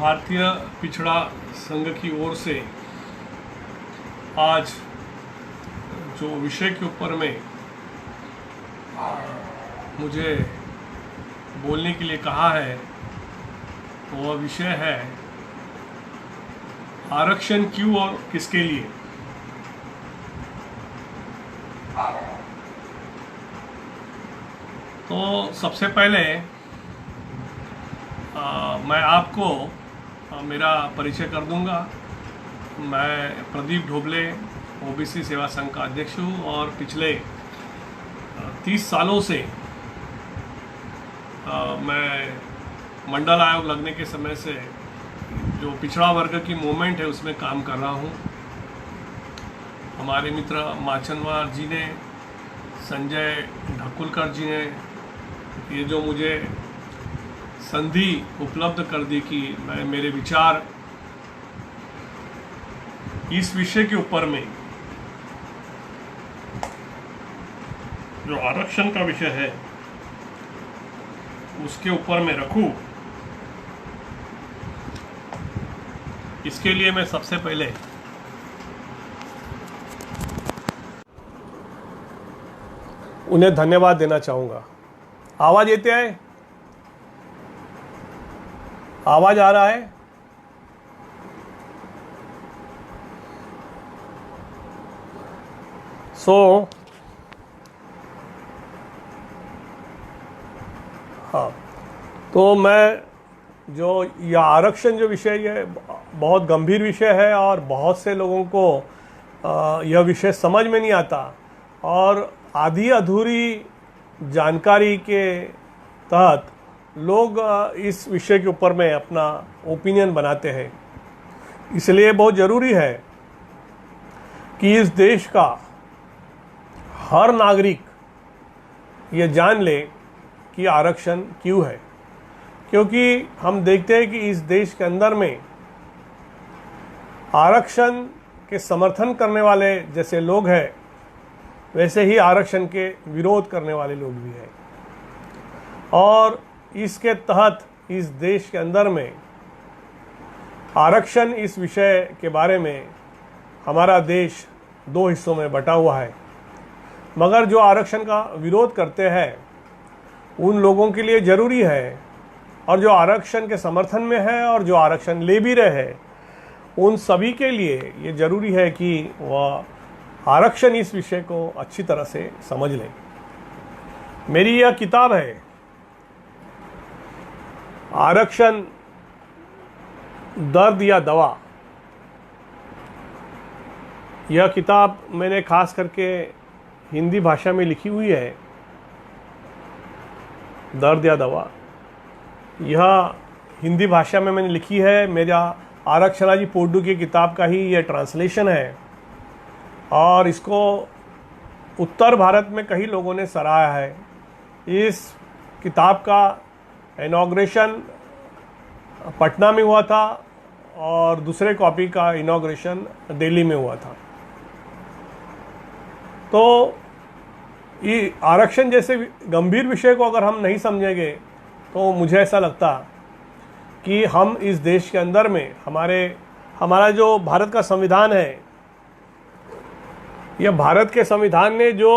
भारतीय पिछड़ा संघ की ओर से आज जो विषय के ऊपर में मुझे बोलने के लिए कहा है वह विषय है आरक्षण क्यों और किसके लिए। तो सबसे पहले मैं आपको मेरा परिचय कर दूंगा। मैं प्रदीप ढोबले ओबीसी सेवा संघ का अध्यक्ष हूँ और पिछले 30 सालों से मैं मंडल आयोग लगने के समय से जो पिछड़ा वर्ग की मूवमेंट है उसमें काम कर रहा हूँ। हमारे मित्र माचनवार जी ने, संजय ढकुलकर जी ने ये जो मुझे संधि उपलब्ध कर दी कि मैं मेरे विचार इस विषय के ऊपर में जो आरक्षण का विषय है उसके ऊपर मैं रखूं, इसके लिए मैं सबसे पहले उन्हें धन्यवाद देना चाहूँगा। आवाज़ येते है? आवाज़ आ रहा है? हाँ, तो मैं जो यह आरक्षण जो विषय ये बहुत गंभीर विषय है और बहुत से लोगों को यह विषय समझ में नहीं आता और आधी अधूरी जानकारी के तहत लोग इस विषय के ऊपर में अपना ओपिनियन बनाते हैं। इसलिए बहुत ज़रूरी है कि इस देश का हर नागरिक ये जान ले कि आरक्षण क्यों है, क्योंकि हम देखते हैं कि इस देश के अंदर में आरक्षण के समर्थन करने वाले जैसे लोग हैं वैसे ही आरक्षण के विरोध करने वाले लोग भी हैं। और इसके तहत इस देश के अंदर में आरक्षण इस विषय के बारे में हमारा देश दो हिस्सों में बटा हुआ है। मगर जो आरक्षण का विरोध करते हैं उन लोगों के लिए ज़रूरी है, और जो आरक्षण के समर्थन में है और जो आरक्षण ले भी रहे हैं उन सभी के लिए ये ज़रूरी है कि वह आरक्षण इस विषय को अच्छी तरह से समझ लें। मेरी यह किताब है आरक्षण, दर्द या दवा। यह किताब मैंने खास करके हिंदी भाषा में लिखी हुई है, दर्द या दवा। यह हिंदी भाषा में मैंने लिखी है। मेरा आरक्षणाजी पोड्डू की किताब का ही यह ट्रांसलेशन है और इसको उत्तर भारत में कई लोगों ने सराहा है। इस किताब का इनॉग्रेशन पटना में हुआ था और दूसरे कॉपी का इनॉग्रेशन दिल्ली में हुआ था। तो ये आरक्षण जैसे गंभीर विषय को अगर हम नहीं समझेंगे तो मुझे ऐसा लगता कि हम इस देश के अंदर में हमारा जो भारत का संविधान है, यह भारत के संविधान ने जो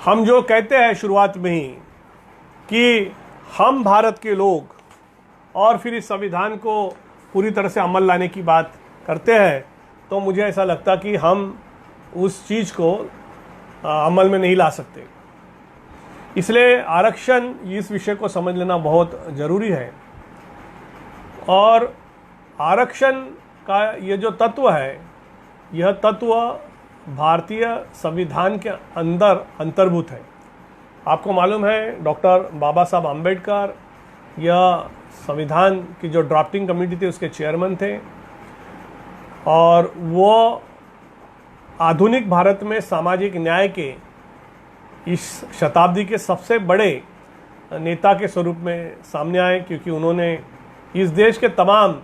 हम जो कहते हैं शुरुआत में ही कि हम भारत के लोग, और फिर इस संविधान को पूरी तरह से अमल लाने की बात करते हैं, तो मुझे ऐसा लगता कि हम उस चीज़ को अमल में नहीं ला सकते। इसलिए आरक्षण इस विषय को समझ लेना बहुत ज़रूरी है। और आरक्षण का ये जो तत्व है, यह तत्व भारतीय संविधान के अंदर अंतर्भूत है। आपको मालूम है डॉक्टर बाबा साहब आम्बेडकर यह संविधान की जो ड्राफ्टिंग कमेटी थी उसके चेयरमैन थे और वो आधुनिक भारत में सामाजिक न्याय के इस शताब्दी के सबसे बड़े नेता के स्वरूप में सामने आए, क्योंकि उन्होंने इस देश के तमाम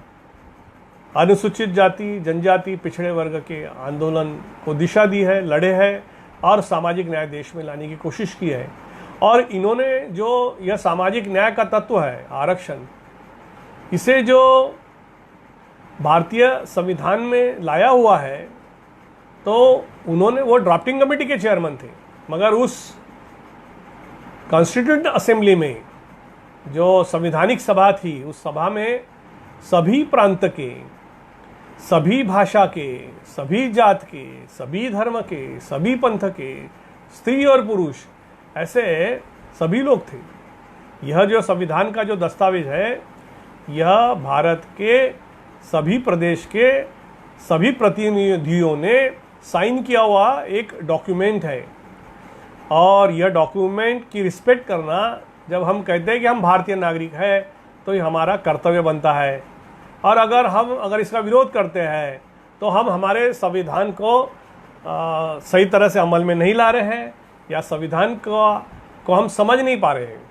अनुसूचित जाति, जनजाति, पिछड़े वर्ग के आंदोलन को दिशा दी है, लड़े हैं और सामाजिक न्याय देश में लाने की कोशिश की है। और इन्होंने जो यह सामाजिक न्याय का तत्व है आरक्षण, इसे जो भारतीय संविधान में लाया हुआ है, तो उन्होंने, वो ड्राफ्टिंग कमेटी के चेयरमैन थे, मगर उस कॉन्स्टिट्यूएंट असेंबली में जो संवैधानिक सभा थी, उस सभा में सभी प्रांत के, सभी भाषा के, सभी जात के, सभी धर्म के, सभी पंथ के, स्त्री और पुरुष, ऐसे सभी लोग थे। यह जो संविधान का जो दस्तावेज है, यह भारत के सभी प्रदेश के सभी प्रतिनिधियों ने साइन किया हुआ एक डॉक्यूमेंट है। और यह डॉक्यूमेंट की रिस्पेक्ट करना, जब हम कहते हैं कि हम भारतीय नागरिक हैं, तो ये हमारा कर्तव्य बनता है। और अगर इसका विरोध करते हैं, तो हम हमारे संविधान को सही तरह से अमल में नहीं ला रहे हैं, या संविधान को हम समझ नहीं पा रहे हैं।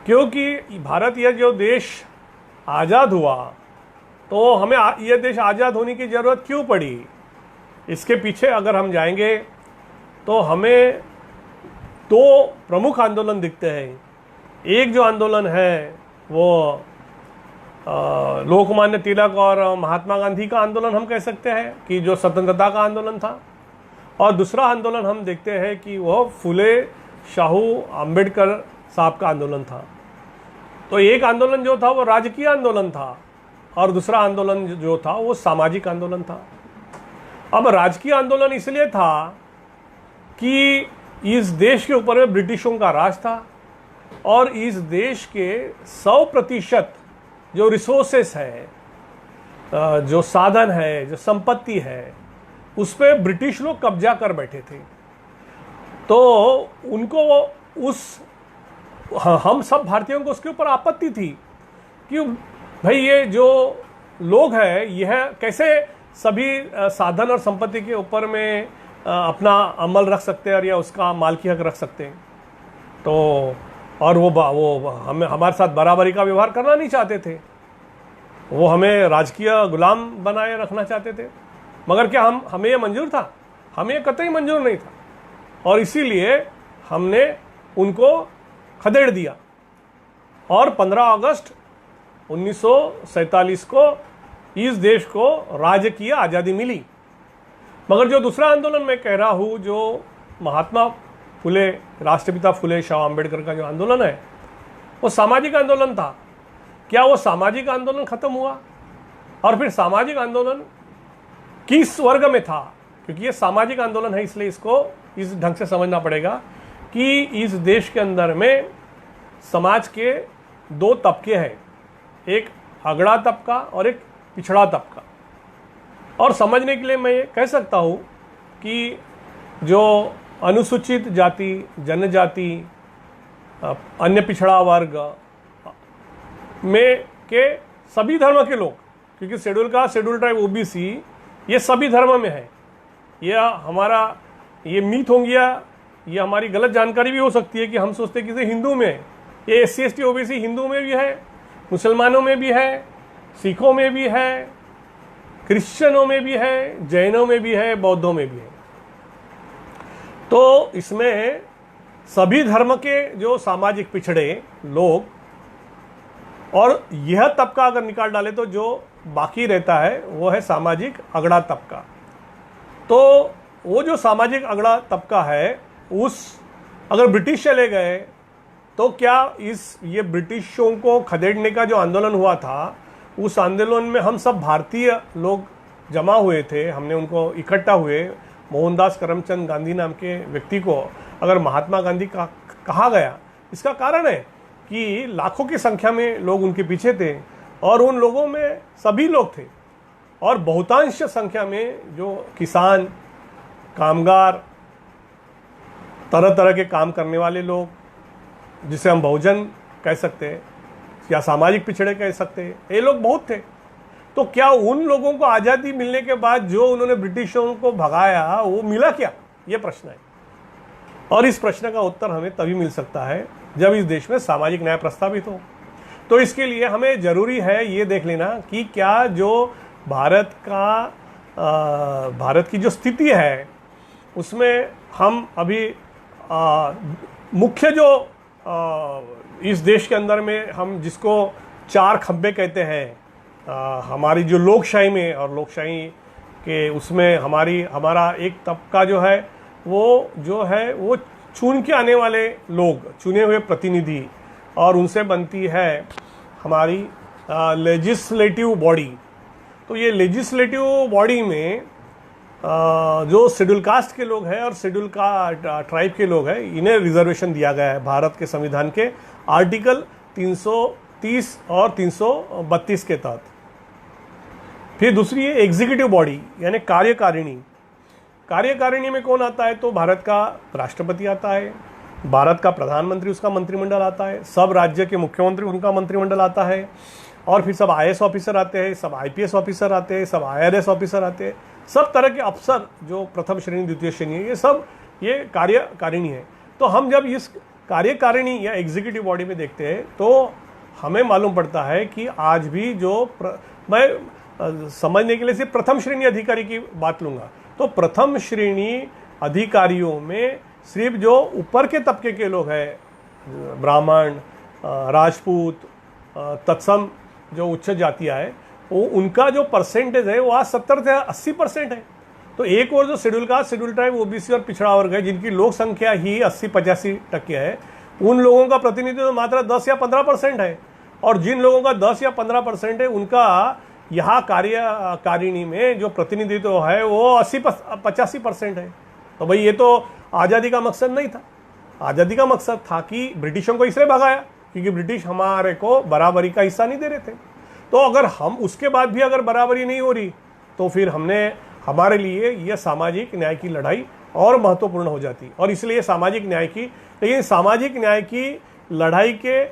क्योंकि भारत, यह जो देश आज़ाद हुआ, तो हमें यह देश आज़ाद होने की ज़रूरत क्यों पड़ी, इसके पीछे अगर हम जाएंगे तो हमें दो प्रमुख आंदोलन दिखते हैं। एक जो आंदोलन है वो लोकमान्य तिलक और महात्मा गांधी का आंदोलन हम कह सकते हैं, कि जो स्वतंत्रता का आंदोलन था। और दूसरा आंदोलन हम देखते हैं कि वह फुले शाहू अंबेडकर साहब का आंदोलन था। तो एक आंदोलन जो था वो राजकीय आंदोलन था, और दूसरा आंदोलन जो था वो सामाजिक आंदोलन था। अब राजकीय आंदोलन इसलिए था कि इस देश के ऊपर में ब्रिटिशों का राज था, और इस देश के 100% जो रिसोर्सेस है, जो साधन है, जो संपत्ति है, उस पर ब्रिटिश लोग कब्जा कर बैठे थे। तो उनको हम सब भारतीयों को उसके ऊपर आपत्ति थी कि भाई ये जो लोग हैं, यह कैसे सभी साधन और संपत्ति के ऊपर में अपना अमल रख सकते हैं, और या उसका मालकी हक रख सकते हैं। तो और वो हमारे साथ बराबरी का व्यवहार करना नहीं चाहते थे, वो हमें राजकीय गुलाम बनाए रखना चाहते थे। मगर क्या हमें ये मंजूर था? हमें ये कतई मंजूर नहीं था, और इसीलिए हमने उनको खदेड़ दिया। और 15 अगस्त 1947 को इस देश को राजकीय आज़ादी मिली। मगर जो दूसरा आंदोलन मैं कह रहा हूँ, जो महात्मा फुले, राष्ट्रपिता फुले शाह अम्बेडकर का जो आंदोलन है, वो सामाजिक आंदोलन था। क्या वो सामाजिक आंदोलन खत्म हुआ? और फिर सामाजिक आंदोलन किस वर्ग में था? क्योंकि ये सामाजिक आंदोलन है, इसलिए इसको इस ढंग से समझना पड़ेगा कि इस देश के अंदर में समाज के दो तबके हैं, एक अगड़ा तबका और एक पिछड़ा तबका। और समझने के लिए मैं ये कह सकता हूँ कि जो अनुसूचित जाति, जनजाति, अन्य पिछड़ा वर्ग में के सभी धर्म के लोग, क्योंकि शेड्यूल ट्राइब ओबीसी ये सभी धर्म में है। ये मीथ हो गया, ये हमारी गलत जानकारी भी हो सकती है कि हम सोचते हैं कि हिंदू में, ये SC ST OBC हिंदू में भी है, मुसलमानों में भी है, सिखों में भी है, क्रिश्चियनों में भी है, जैनों में भी है, बौद्धों में भी है। तो इसमें सभी धर्म के जो सामाजिक पिछड़े लोग, और यह तबका अगर निकाल डाले तो जो बाकी रहता है वो है सामाजिक अगड़ा तबका। तो वो जो सामाजिक अगड़ा तबका है, अगर ब्रिटिश चले गए तो क्या ये ब्रिटिशों को खदेड़ने का जो आंदोलन हुआ था, उस आंदोलन में हम सब भारतीय लोग जमा हुए थे, हमने उनको इकट्ठा हुए। मोहनदास करमचंद गांधी नाम के व्यक्ति को अगर महात्मा गांधी का कहा गया, इसका कारण है कि लाखों की संख्या में लोग उनके पीछे थे, और उन लोगों में सभी लोग थे, और बहुतांश संख्या में जो किसान, कामगार, तरह तरह के काम करने वाले लोग, जिसे हम बहुजन कह सकते हैं या सामाजिक पिछड़े कह सकते हैं, ये लोग बहुत थे। तो क्या उन लोगों को आज़ादी मिलने के बाद जो उन्होंने ब्रिटिशों को भगाया, वो मिला क्या? ये प्रश्न है। और इस प्रश्न का उत्तर हमें तभी मिल सकता है जब इस देश में सामाजिक न्याय प्रस्तावित हो। तो इसके लिए हमें ज़रूरी है ये देख लेना कि क्या जो भारत की जो स्थिति है, उसमें हम अभी मुख्य जो इस देश के अंदर में हम जिसको चार खंबे कहते हैं हमारी जो लोकशाही में, और लोकशाही के उसमें हमारा एक तबका जो है वो चुन के आने वाले लोग, चुने हुए प्रतिनिधि, और उनसे बनती है हमारी लेजिस्लेटिव बॉडी। तो ये लेजिस्लेटिव बॉडी में जो शेड्यूल कास्ट के लोग हैं और शेड्यूल का ट्राइब के लोग हैं, इन्हें रिजर्वेशन दिया गया है भारत के संविधान के आर्टिकल 330 और 332 के तहत। फिर दूसरी है एग्जीक्यूटिव बॉडी यानी कार्यकारिणी। कार्यकारिणी में कौन आता है? तो भारत का राष्ट्रपति आता है, भारत का प्रधानमंत्री उसका मंत्रिमंडल आता है, सब राज्य के मुख्यमंत्री उनका मंत्रिमंडल आता है, और फिर सब IAS ऑफिसर आते हैं, सब IPS ऑफिसर आते हैं, सब IRS ऑफिसर आते हैं, सब तरह के अफसर जो प्रथम श्रेणी द्वितीय श्रेणी है, ये कार्यकारिणी है। तो हम जब इस कार्यकारिणी या एग्जीक्यूटिव बॉडी में देखते हैं तो हमें मालूम पड़ता है कि आज भी मैं समझने के लिए सिर्फ प्रथम श्रेणी अधिकारी की बात लूँगा, तो प्रथम श्रेणी अधिकारियों में सिर्फ जो ऊपर के तबके के लोग हैं, ब्राह्मण, राजपूत, तत्सम जो उच्च जातियाँ है, वो उनका जो परसेंटेज है वो आज 70 से 80% है। तो एक और जो schedule caste, schedule tribe, OBC और पिछड़ा वर्ग है, जिनकी लोक संख्या ही 80-85% है, उन लोगों का प्रतिनिधित्व मात्र 10 या 15% है, और जिन लोगों का 10 या 15% है उनका यहाँ कार्यकारिणी में जो प्रतिनिधित्व है वो 80-85% है। तो भाई ये तो आज़ादी का मकसद नहीं था। आज़ादी का मकसद था कि ब्रिटिशों को इसलिए भगाया क्योंकि ब्रिटिश हमारे को बराबरी का हिस्सा नहीं दे रहे थे। तो अगर हम उसके बाद भी अगर बराबरी नहीं हो रही तो फिर हमारे लिए यह सामाजिक न्याय की लड़ाई और महत्वपूर्ण हो जाती, और इसलिए सामाजिक न्याय की, लेकिन सामाजिक न्याय की लड़ाई के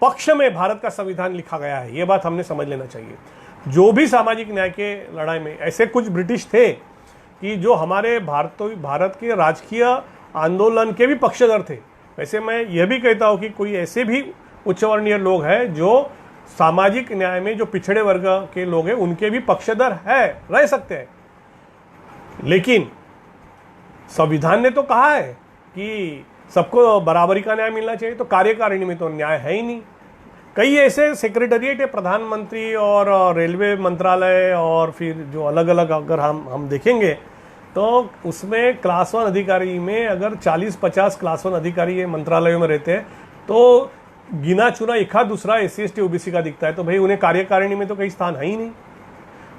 पक्ष में भारत का संविधान लिखा गया है, ये बात हमने समझ लेना चाहिए। जो भी सामाजिक न्याय के लड़ाई में ऐसे कुछ ब्रिटिश थे कि जो हमारे भारत के राजकीय आंदोलन के भी पक्षधर थे। वैसे मैं यह भी कहता हूँ कि कोई ऐसे भी उच्चवर्णीय लोग हैं जो सामाजिक न्याय में जो पिछड़े वर्ग के लोग हैं उनके भी पक्षधर है, रह सकते हैं, लेकिन संविधान ने तो कहा है कि सबको बराबरी का न्याय मिलना चाहिए। तो कार्यकारिणी में तो न्याय है ही नहीं। कई ऐसे सेक्रेटरिएट है, प्रधानमंत्री और रेलवे मंत्रालय, और फिर जो अलग अलग अगर हम देखेंगे तो उसमें क्लास 1 अधिकारी में अगर 40-50 क्लास 1 अधिकारी मंत्रालयों में रहते हैं तो गिना चुना एक दूसरा SC/ST OBC का दिखता है। तो भाई उन्हें कार्यकारिणी में तो कहीं स्थान है ही नहीं।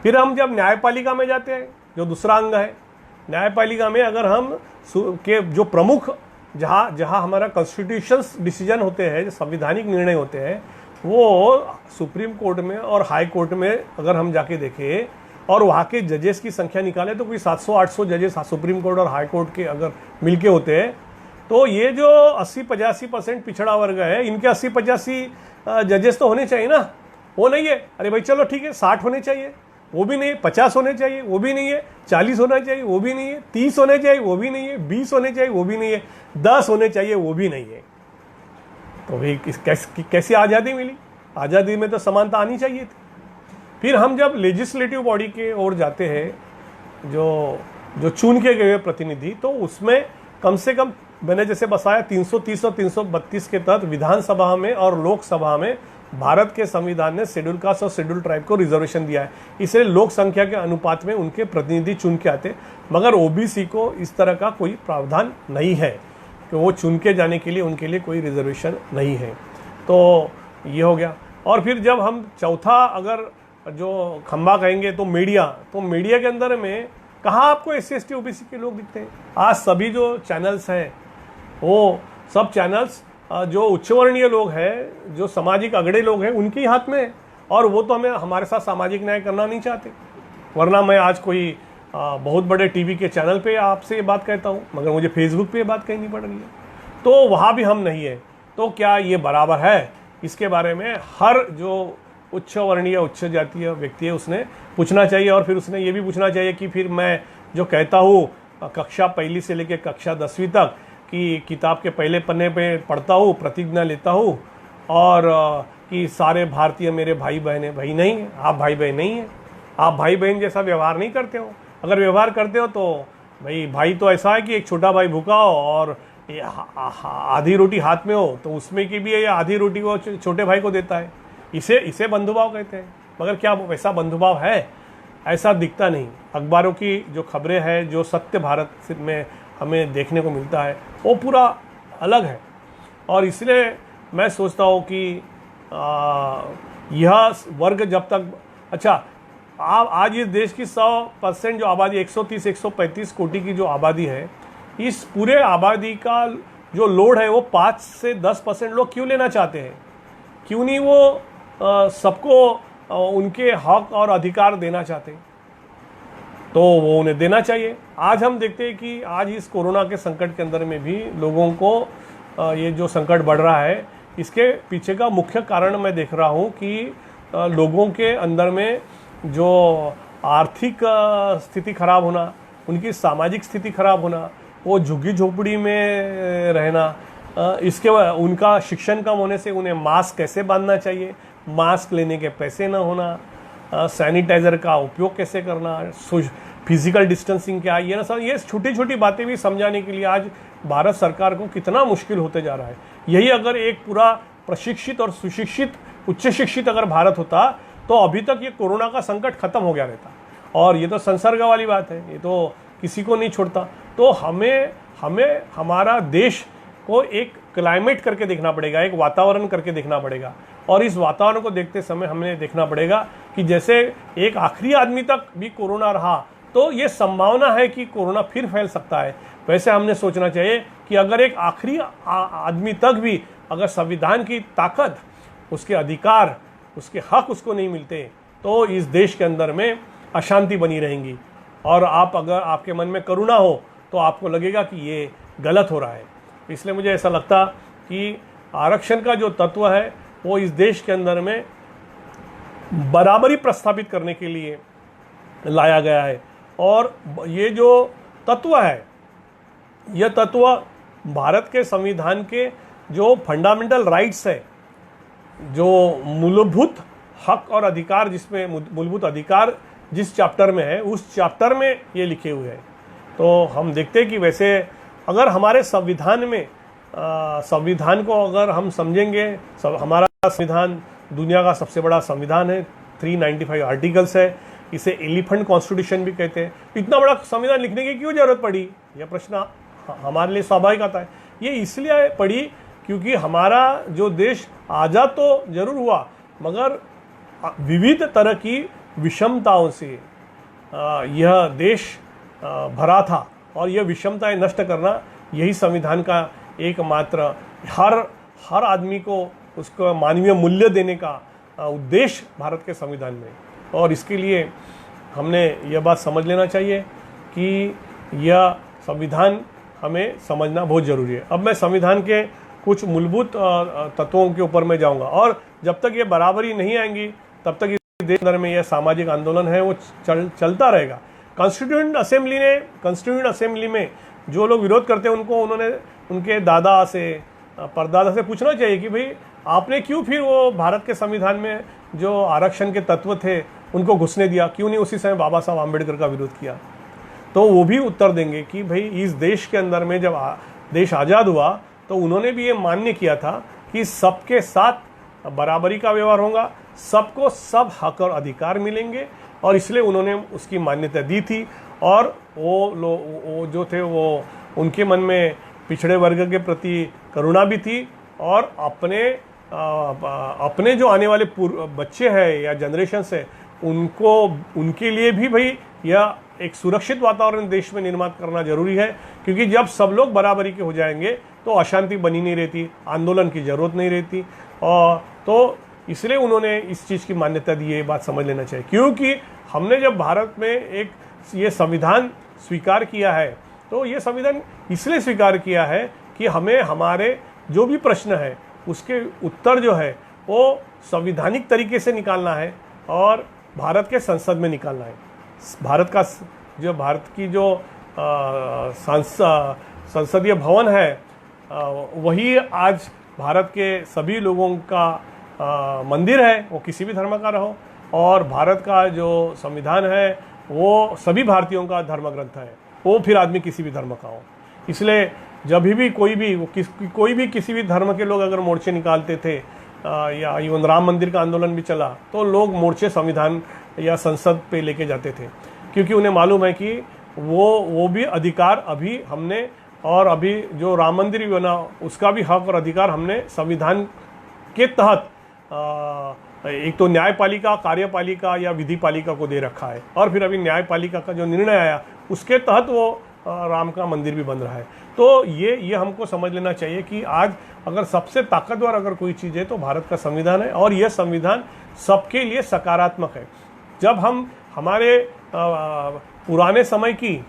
फिर हम जब न्यायपालिका में जाते हैं, जो दूसरा अंग है, न्यायपालिका में अगर हम के जो प्रमुख जहाँ हमारा कॉन्स्टिट्यूशंस डिसीजन होते हैं, जो संवैधानिक निर्णय होते हैं, वो सुप्रीम कोर्ट में और हाई कोर्ट में अगर हम जाके देखें और वहाँ के जजेस की संख्या निकालें तो कोई 700-800 जजेस सुप्रीम कोर्ट और हाई कोर्ट के अगर मिलके होते हैं, तो ये जो 80-85% पिछड़ा वर्ग है, इनके 80-85 जजेस तो होने चाहिए ना। वो नहीं है, अरे भाई चलो ठीक है 60 होने चाहिए, वो भी नहीं है, 50 होने चाहिए, वो भी नहीं है, 40 होना चाहिए, वो भी नहीं है, 30 होने चाहिए, वो भी नहीं है, 20 होने चाहिए, वो भी नहीं है, 10 होने चाहिए, वो भी नहीं है। तो भाई कैसी आज़ादी मिली? आज़ादी में तो समानता आनी चाहिए थी। फिर हम जब लेजिस्लेटिव बॉडी के ओर जाते हैं, जो चुन के गए प्रतिनिधि, तो उसमें कम से कम मैंने जैसे बताया 330 और 332 के तहत विधानसभा में और लोकसभा में भारत के संविधान ने शेड्यूल कास्ट और शेड्यूल ट्राइब को रिजर्वेशन दिया है। इसलिए लोक संख्या के अनुपात में उनके प्रतिनिधि चुन के आते, मगर OBC को इस तरह का कोई प्रावधान नहीं है कि वो चुन के जाने के लिए उनके लिए कोई रिजर्वेशन नहीं है। तो ये हो गया। और फिर जब हम चौथा अगर जो खंबा कहेंगे तो मीडिया के अंदर में कहाँ आपको SC/ST OBC के लोग दिखते हैं? आज सभी जो चैनल्स हैं वो सब चैनल्स जो उच्चवर्णीय लोग हैं, जो सामाजिक अगड़े लोग हैं, उनके हाथ में है, और वो तो हमारे साथ सामाजिक न्याय करना नहीं चाहते। वरना मैं आज कोई बहुत बड़े टीवी के चैनल पे आपसे ये बात कहता हूँ, मगर मुझे फेसबुक पे ये बात कहनी पड़ रही है, तो वहाँ भी हम नहीं है। तो क्या ये बराबर है? इसके बारे में हर जो उच्च वर्णीय उच्च जातीय व्यक्ति है उसने पूछना चाहिए, और फिर उसने ये भी पूछना चाहिए कि फिर मैं जो कहता हूँ कक्षा 1 से लेकर कक्षा 10वीं तक कि किताब के पहले पन्ने पे पढ़ता हूँ, प्रतिज्ञा लेता हूँ, और कि सारे भारतीय मेरे भाई बहन हैं। भाई नहीं है, आप भाई बहन नहीं हैं, आप भाई बहन जैसा व्यवहार नहीं करते हो। अगर व्यवहार करते हो तो भाई तो ऐसा है कि एक छोटा भाई भूखा हो और आधी रोटी हाथ में हो तो उसमें की भी ये आधी रोटी वो छोटे भाई को देता है। इसे इसे बंधुभाव कहते हैं, मगर क्या वैसा बंधुभाव है? ऐसा दिखता नहीं। अखबारों की जो खबरें हैं, जो सत्य भारत में हमें देखने को मिलता है, वो पूरा अलग है। और इसलिए मैं सोचता हूँ कि यह वर्ग जब तक, अच्छा आज इस देश की 100% जो आबादी 130-135 कोटि की जो आबादी है, इस पूरे आबादी का जो लोड है वो 5 से 10% लोग क्यों लेना चाहते हैं? क्यों नहीं वो सबको उनके हक और अधिकार देना चाहते हैं? तो वो उन्हें देना चाहिए। आज हम देखते हैं कि आज इस कोरोना के संकट के अंदर में भी लोगों को ये जो संकट बढ़ रहा है, इसके पीछे का मुख्य कारण मैं देख रहा हूँ कि लोगों के अंदर में जो आर्थिक स्थिति खराब होना, उनकी सामाजिक स्थिति खराब होना, वो झुग्गी झोपड़ी में रहना, इसके उनका शिक्षण कम होने से उन्हें मास्क कैसे बांधना चाहिए, मास्क लेने के पैसे ना होना, सैनिटाइज़र का उपयोग कैसे करना, फिजिकल डिस्टेंसिंग क्या, ये ना सब, ये छोटी छोटी बातें भी समझाने के लिए आज भारत सरकार को कितना मुश्किल होते जा रहा है। यही अगर एक पूरा प्रशिक्षित और सुशिक्षित, उच्च शिक्षित अगर भारत होता तो अभी तक ये कोरोना का संकट खत्म हो गया रहता। और ये तो संसर्ग वाली बात है, ये तो किसी को नहीं छोड़ता। तो हमें हमारा देश को एक क्लाइमेट करके देखना पड़ेगा, एक वातावरण करके देखना पड़ेगा। और इस वातावरण को देखते समय हमें देखना पड़ेगा कि जैसे एक आखिरी आदमी तक भी कोरोना रहा तो ये संभावना है कि कोरोना फिर फैल सकता है, वैसे हमने सोचना चाहिए कि अगर एक आखिरी आदमी तक भी अगर संविधान की ताकत, उसके अधिकार, उसके हक उसको नहीं मिलते तो इस देश के अंदर में अशांति बनी रहेंगी। और अगर आपके मन में करुणा हो तो आपको लगेगा कि ये गलत हो रहा है। इसलिए मुझे ऐसा लगता कि आरक्षण का जो तत्व है वो इस देश के अंदर में बराबरी प्रस्थापित करने के लिए लाया गया है। और ये जो तत्व है, यह तत्व भारत के संविधान के जो फंडामेंटल राइट्स है, जो मूलभूत हक और अधिकार, जिसमें मूलभूत अधिकार जिस चैप्टर में है, उस चैप्टर में ये लिखे हुए हैं। तो हम देखते हैं कि वैसे अगर हमारे संविधान में संविधान को अगर हम समझेंगे, हमारा संविधान दुनिया का सबसे बड़ा संविधान है, 395 आर्टिकल्स है, इसे एलिफेंट कॉन्स्टिट्यूशन भी कहते हैं। इतना बड़ा संविधान लिखने की क्यों जरूरत पड़ी, यह प्रश्न हमारे लिए स्वाभाविक आता है। ये इसलिए पड़ी क्योंकि हमारा जो देश आज़ाद तो जरूर हुआ, मगर विविध तरह की विषमताओं से यह देश भरा था। और यह विषमताएं नष्ट करना यही संविधान का एकमात्र, हर आदमी को उसको मानवीय मूल्य देने का उद्देश्य भारत के संविधान में। और इसके लिए हमने यह बात समझ लेना चाहिए कि यह संविधान हमें समझना बहुत ज़रूरी है। अब मैं संविधान के कुछ मूलभूत तत्वों के ऊपर मैं जाऊंगा। और जब तक ये बराबरी नहीं आएंगी तब तक इस देश अंदर में यह सामाजिक आंदोलन है वो चलता रहेगा। कॉन्स्टिट्यूएंट असेंबली में जो लोग विरोध करते हैं उन्होंने उनके दादा से, परदादा से पूछना चाहिए कि भाई आपने क्यों फिर वो भारत के संविधान में जो आरक्षण के तत्व थे उनको घुसने दिया, क्यों नहीं उसी समय बाबा साहब आम्बेडकर का विरोध किया। तो वो भी उत्तर देंगे कि भाई इस देश के अंदर में जब देश आज़ाद हुआ तो उन्होंने भी ये मान्य किया था कि सबके साथ बराबरी का व्यवहार होगा, सबको सब हक और अधिकार मिलेंगे, और इसलिए उन्होंने उसकी मान्यता दी थी। और वो जो थे वो उनके मन में पिछड़े वर्ग के प्रति करुणा भी थी, और अपने जो आने वाले बच्चे हैं या जनरेशन है उनके लिए भी भाई यह एक सुरक्षित वातावरण देश में निर्माण करना जरूरी है। क्योंकि जब सब लोग बराबरी के हो जाएंगे तो अशांति बनी नहीं रहती, आंदोलन की जरूरत नहीं रहती। और तो इसलिए उन्होंने इस चीज़ की मान्यता दी है, ये बात समझ लेना चाहिए। क्योंकि हमने जब भारत में एक ये संविधान स्वीकार किया है तो ये संविधान इसलिए स्वीकार किया है कि हमें हमारे जो भी प्रश्न है उसके उत्तर जो है वो संवैधानिक तरीके से निकालना है और भारत के संसद में निकालना है। भारत की जो संसदीय भवन है वही आज भारत के सभी लोगों का मंदिर है, वो किसी भी धर्म का रहो। और भारत का जो संविधान है वो सभी भारतीयों का धर्म ग्रंथ है, वो फिर आदमी किसी भी धर्म का हो। इसलिए जब भी कोई भी किसी भी धर्म के लोग अगर मोर्चे निकालते थे या इवन राम मंदिर का आंदोलन भी चला, तो लोग मोर्चे संविधान या संसद पे लेके जाते थे, क्योंकि उन्हें मालूम है कि वो भी अधिकार अभी हमने, और अभी जो राम मंदिर भी बना उसका भी हक और अधिकार हमने संविधान के तहत एक तो न्यायपालिका, कार्यपालिका या विधिपालिका को दे रखा है, और फिर अभी न्यायपालिका का जो निर्णय आया उसके तहत वो राम का मंदिर भी बन रहा है। तो ये हमको समझ लेना चाहिए कि आज अगर सबसे ताकतवर अगर कोई चीज़ है तो भारत का संविधान है, और यह संविधान सबके लिए सकारात्मक है। जब हम हमारे पुराने समय की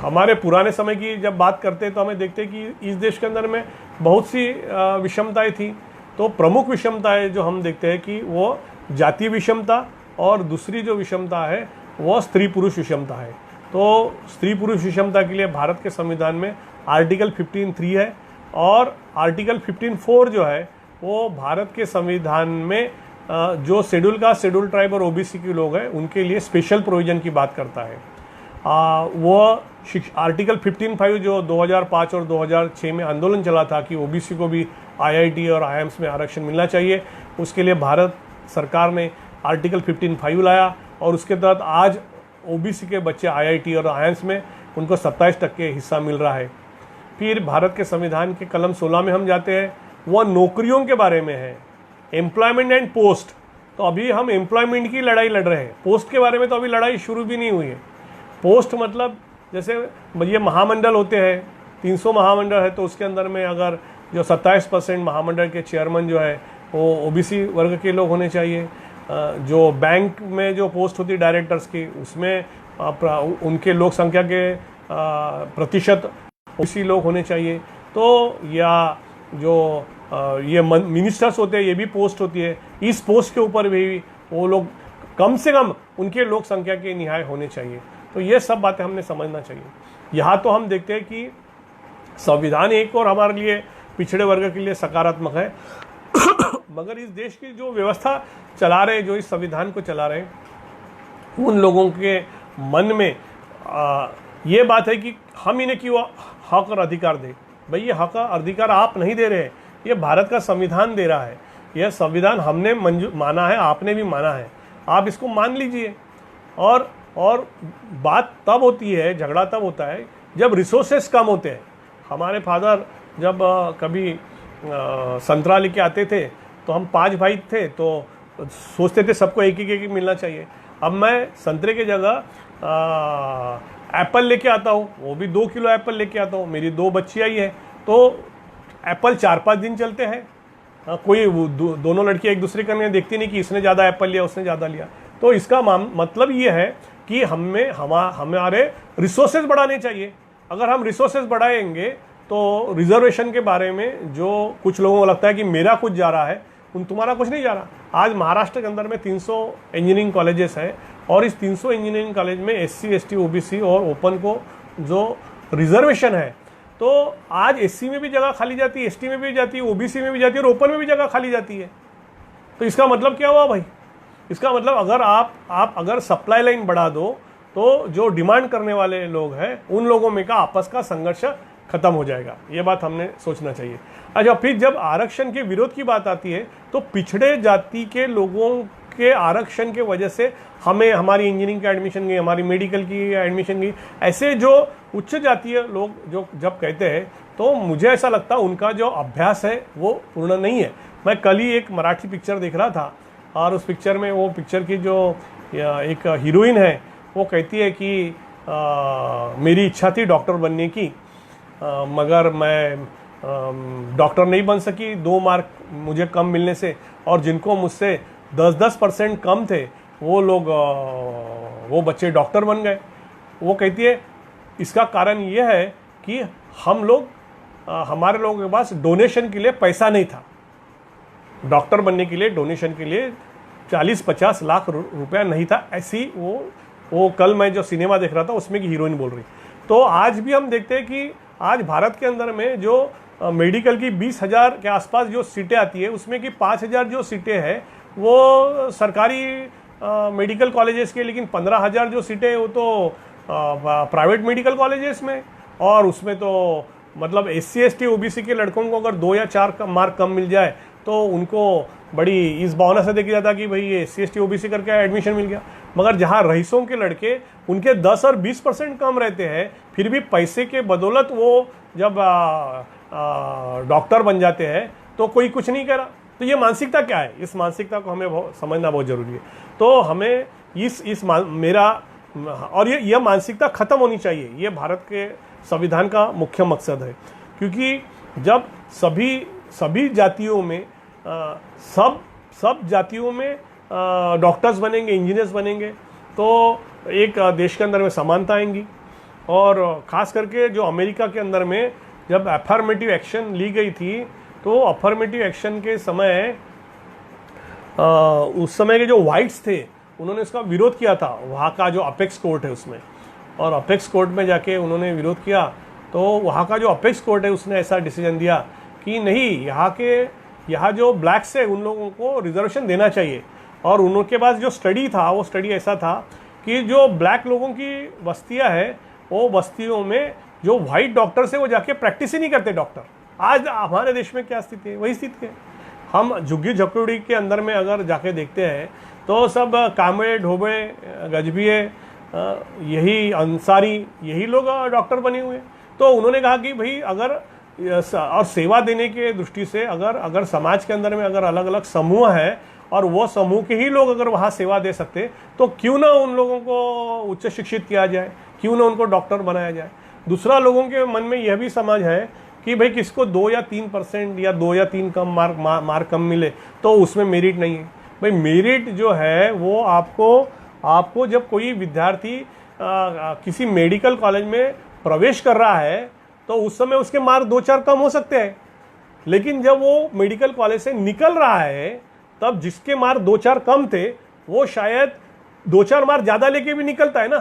हमारे पुराने समय की जब बात करते हैं तो हमें देखते हैं कि इस देश के अंदर में बहुत सी विषमताएं थी। तो प्रमुख विषमताएं जो हम देखते हैं कि वो जाति विषमता, और दूसरी जो विषमता है वो स्त्री पुरुष विषमता है। तो स्त्री पुरुष विषमता के लिए भारत के संविधान में आर्टिकल 15(3) है, और आर्टिकल 15(4) जो है वो भारत के संविधान में जो शेड्यूल कास्ट, शेड्यूल ट्राइब और ओबीसी के लोग हैं उनके लिए स्पेशल प्रोविजन की बात करता है। वो आर्टिकल 15(5) जो 2005 और 2006 में आंदोलन चला था कि ओबीसी को भी आईआईटी और आईआईएम्स में आरक्षण मिलना चाहिए, उसके लिए भारत सरकार ने आर्टिकल 15(5) लाया, और उसके तहत आज ओबीसी के बच्चे आईआईटी और आईआईएम्स में उनको 27% हिस्सा मिल रहा है। फिर भारत के संविधान के कलम 16 में हम जाते हैं, वह नौकरियों के बारे में है, एम्प्लॉयमेंट एंड पोस्ट। तो अभी हम एम्प्लॉयमेंट की लड़ाई लड़ रहे हैं, पोस्ट के बारे में तो अभी लड़ाई शुरू भी नहीं हुई है। पोस्ट मतलब जैसे ये महामंडल होते हैं, 300 महामंडल है, तो उसके अंदर में अगर जो 27% महामंडल के चेयरमैन जो है वो ओबीसी वर्ग के लोग होने चाहिए। जो बैंक में जो पोस्ट होती है डायरेक्टर्स की, उसमें उनके लोक संख्या के प्रतिशत ओबीसी लोग होने चाहिए। तो या जो ये मिनिस्टर्स होते हैं, ये भी पोस्ट होती है, इस पोस्ट के ऊपर भी वो लोग कम से कम उनके लोक संख्या के निहाय होने चाहिए। तो ये सब बातें हमने समझना चाहिए। यहाँ तो हम देखते हैं कि संविधान एक और हमारे लिए पिछड़े वर्ग के लिए सकारात्मक है मगर इस देश की जो व्यवस्था चला रहे, जो इस संविधान को चला रहे, उन लोगों के मन में ये बात है कि हम इन्हें क्यों हक और अधिकार दें। भाई ये हक और अधिकार आप नहीं दे रहे हैं, ये भारत का संविधान दे रहा है। यह संविधान हमने माना है, आपने भी माना है, आप इसको मान लीजिए। और बात तब होती है, झगड़ा तब होता है जब रिसोर्सेस कम होते हैं। हमारे फादर जब कभी संतरा लेके आते थे तो हम 5 भाई थे, तो सोचते थे सबको एक एक मिलना चाहिए। अब मैं संतरे की जगह एप्पल लेके आता हूँ, वो भी 2 किलो एप्पल लेके आता हूँ। मेरी 2 बच्चियाँ ही है, तो एप्पल 4-5 दिन चलते हैं। कोई दोनों लड़कियाँ एक दूसरे का नहीं देखती नहीं कि इसने ज़्यादा एप्पल लिया, उसने ज़्यादा लिया। तो इसका मतलब ये है कि हमारे रिसोर्सेज बढ़ाने चाहिए। अगर हम रिसोर्सेज बढ़ाएंगे तो रिजर्वेशन के बारे में जो कुछ लोगों को लगता है कि मेरा कुछ जा रहा है, तुम्हारा कुछ नहीं जा रहा। आज महाराष्ट्र के अंदर में 300 इंजीनियरिंग कॉलेजेस है, और इस 300 इंजीनियरिंग कॉलेज में SC, ST, OBC और ओपन को जो रिजर्वेशन है, तो आज SC में भी जगह खाली जाती है, ST में भी जाती है, OBC में भी जाती है, और ओपन में भी जगह खाली जाती है। तो इसका मतलब क्या हुआ भाई? इसका मतलब अगर आप अगर सप्लाई लाइन बढ़ा दो तो जो डिमांड करने वाले लोग हैं उन लोगों में का आपस का संघर्ष खत्म हो जाएगा। ये बात हमने सोचना चाहिए। अच्छा, फिर जब आरक्षण के विरोध की बात आती है तो पिछड़े जाति के लोगों के आरक्षण के वजह से हमें हमारी इंजीनियरिंग की एडमिशन गई, हमारी मेडिकल की एडमिशन गई, ऐसे जो उच्च जातीय लोग जो जब कहते हैं तो मुझे ऐसा लगता है उनका जो अभ्यास है वो पूर्ण नहीं है। मैं कल ही एक मराठी पिक्चर देख रहा था, और उस पिक्चर में वो पिक्चर की जो एक हीरोइन है वो कहती है कि मेरी इच्छा थी डॉक्टर बनने की, मगर मैं डॉक्टर नहीं बन सकी 2 मार्क मुझे कम मिलने से, और जिनको मुझसे 10% कम थे वो लोग वो बच्चे डॉक्टर बन गए। वो कहती है इसका कारण ये है कि हम लोग हमारे लोगों के पास डोनेशन के लिए पैसा नहीं था। डॉक्टर बनने के लिए डोनेशन के लिए 40-50 लाख रुपया नहीं था। ऐसी वो कल मैं जो सिनेमा देख रहा था उसमें की हीरोइन बोल रही। तो आज भी हम देखते हैं कि आज भारत के अंदर में जो मेडिकल की 20,000 के आसपास जो सीटें आती है उसमें कि 5,000 जो सीटें हैं वो सरकारी मेडिकल कॉलेजेस के, लेकिन 15,000 जो सीटें हैं वो तो प्राइवेट मेडिकल कॉलेजेस में। और उसमें तो मतलब SC ST OBC के लड़कों को अगर 2 या 4 मार्क कम मिल जाए तो उनको बड़ी इस भावना से देखा जाता कि भाई ये SC ST OBC करके एडमिशन मिल गया। मगर जहाँ रईसों के लड़के उनके 10 और 20% कम रहते हैं, फिर भी पैसे के बदौलत वो जब डॉक्टर बन जाते हैं तो कोई कुछ नहीं कह रहा। तो ये मानसिकता क्या है, इस मानसिकता को हमें समझना बहुत ज़रूरी है। तो हमें और यह मानसिकता ख़त्म होनी चाहिए। ये भारत के संविधान का मुख्य मकसद है, क्योंकि जब सभी जातियों में सब जातियों में डॉक्टर्स बनेंगे, इंजीनियर्स बनेंगे, तो एक देश के अंदर में समानता आएंगी। और ख़ास करके जो अमेरिका के अंदर में जब अफर्मेटिव एक्शन ली गई थी, तो अफर्मेटिव एक्शन के समय उस समय के जो वाइट्स थे उन्होंने इसका विरोध किया था, वहाँ का जो अपेक्स कोर्ट है उसमें। और अपेक्स कोर्ट में जाके उन्होंने विरोध किया, तो वहाँ का जो अपेक्स कोर्ट है उसने ऐसा डिसीजन दिया कि नहीं, यहाँ जो ब्लैक्स है उन लोगों को रिजर्वेशन देना चाहिए। और उनके पास जो स्टडी था, वो स्टडी ऐसा था कि जो ब्लैक लोगों की बस्तियाँ हैं, वो बस्तियों में जो वाइट डॉक्टर्स है वो जाके प्रैक्टिस ही नहीं करते डॉक्टर। आज हमारे देश में क्या स्थिति है, वही स्थिति है। हम झुग्गी झोपड़ी के अंदर में अगर जाके देखते हैं तो सब कामड़े ढोबे गजबिये यही अंसारी यही लोग डॉक्टर बने हुए। तो उन्होंने कहा कि भाई अगर और सेवा देने के दृष्टि से अगर समाज के अंदर में अगर अलग अलग समूह है और वो समूह के ही लोग अगर वहाँ सेवा दे सकते, तो क्यों ना उन लोगों को उच्च शिक्षित किया जाए, क्यों ना उनको डॉक्टर बनाया जाए। दूसरा, लोगों के मन में यह भी समझ है कि भाई किसको 2 या 3% या 2 या 3 कम मार्क कम मिले तो उसमें मेरिट नहीं है। भाई मेरिट जो है वो आपको जब कोई विद्यार्थी किसी मेडिकल कॉलेज में प्रवेश कर रहा है तो उस समय उसके मार्क 2-4 कम हो सकते हैं, लेकिन जब वो मेडिकल कॉलेज से निकल रहा है तब जिसके मार्क 2-4 कम थे वो शायद 2-4 मार्क ज़्यादा लेके भी निकलता है ना।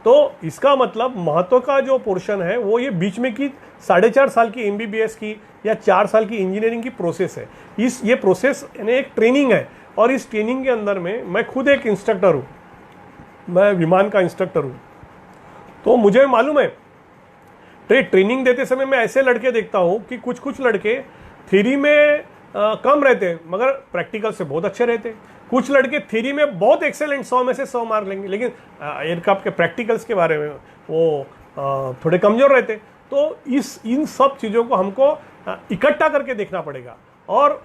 तो इसका मतलब महत्व का जो पोर्शन है वो ये बीच में की 4.5 साल की MBBS की या 4 साल की इंजीनियरिंग की प्रोसेस है। ये प्रोसेस यानी एक ट्रेनिंग है, और इस ट्रेनिंग के अंदर में मैं खुद एक इंस्ट्रक्टर हूँ, मैं विमान का इंस्ट्रक्टर हूँ। तो मुझे मालूम है ट्रेनिंग देते समय मैं ऐसे लड़के देखता हूँ कि कुछ लड़के थ्योरी में कम रहते हैं मगर प्रैक्टिकल से बहुत अच्छे रहते हैं। कुछ लड़के थ्योरी में बहुत एक्सेलेंट, 100 में से 100 मार्क लेंगे, लेकिन एयरक्राफ्ट के प्रैक्टिकल्स के बारे में वो थोड़े कमज़ोर रहते। तो इन सब चीज़ों को हमको इकट्ठा करके देखना पड़ेगा, और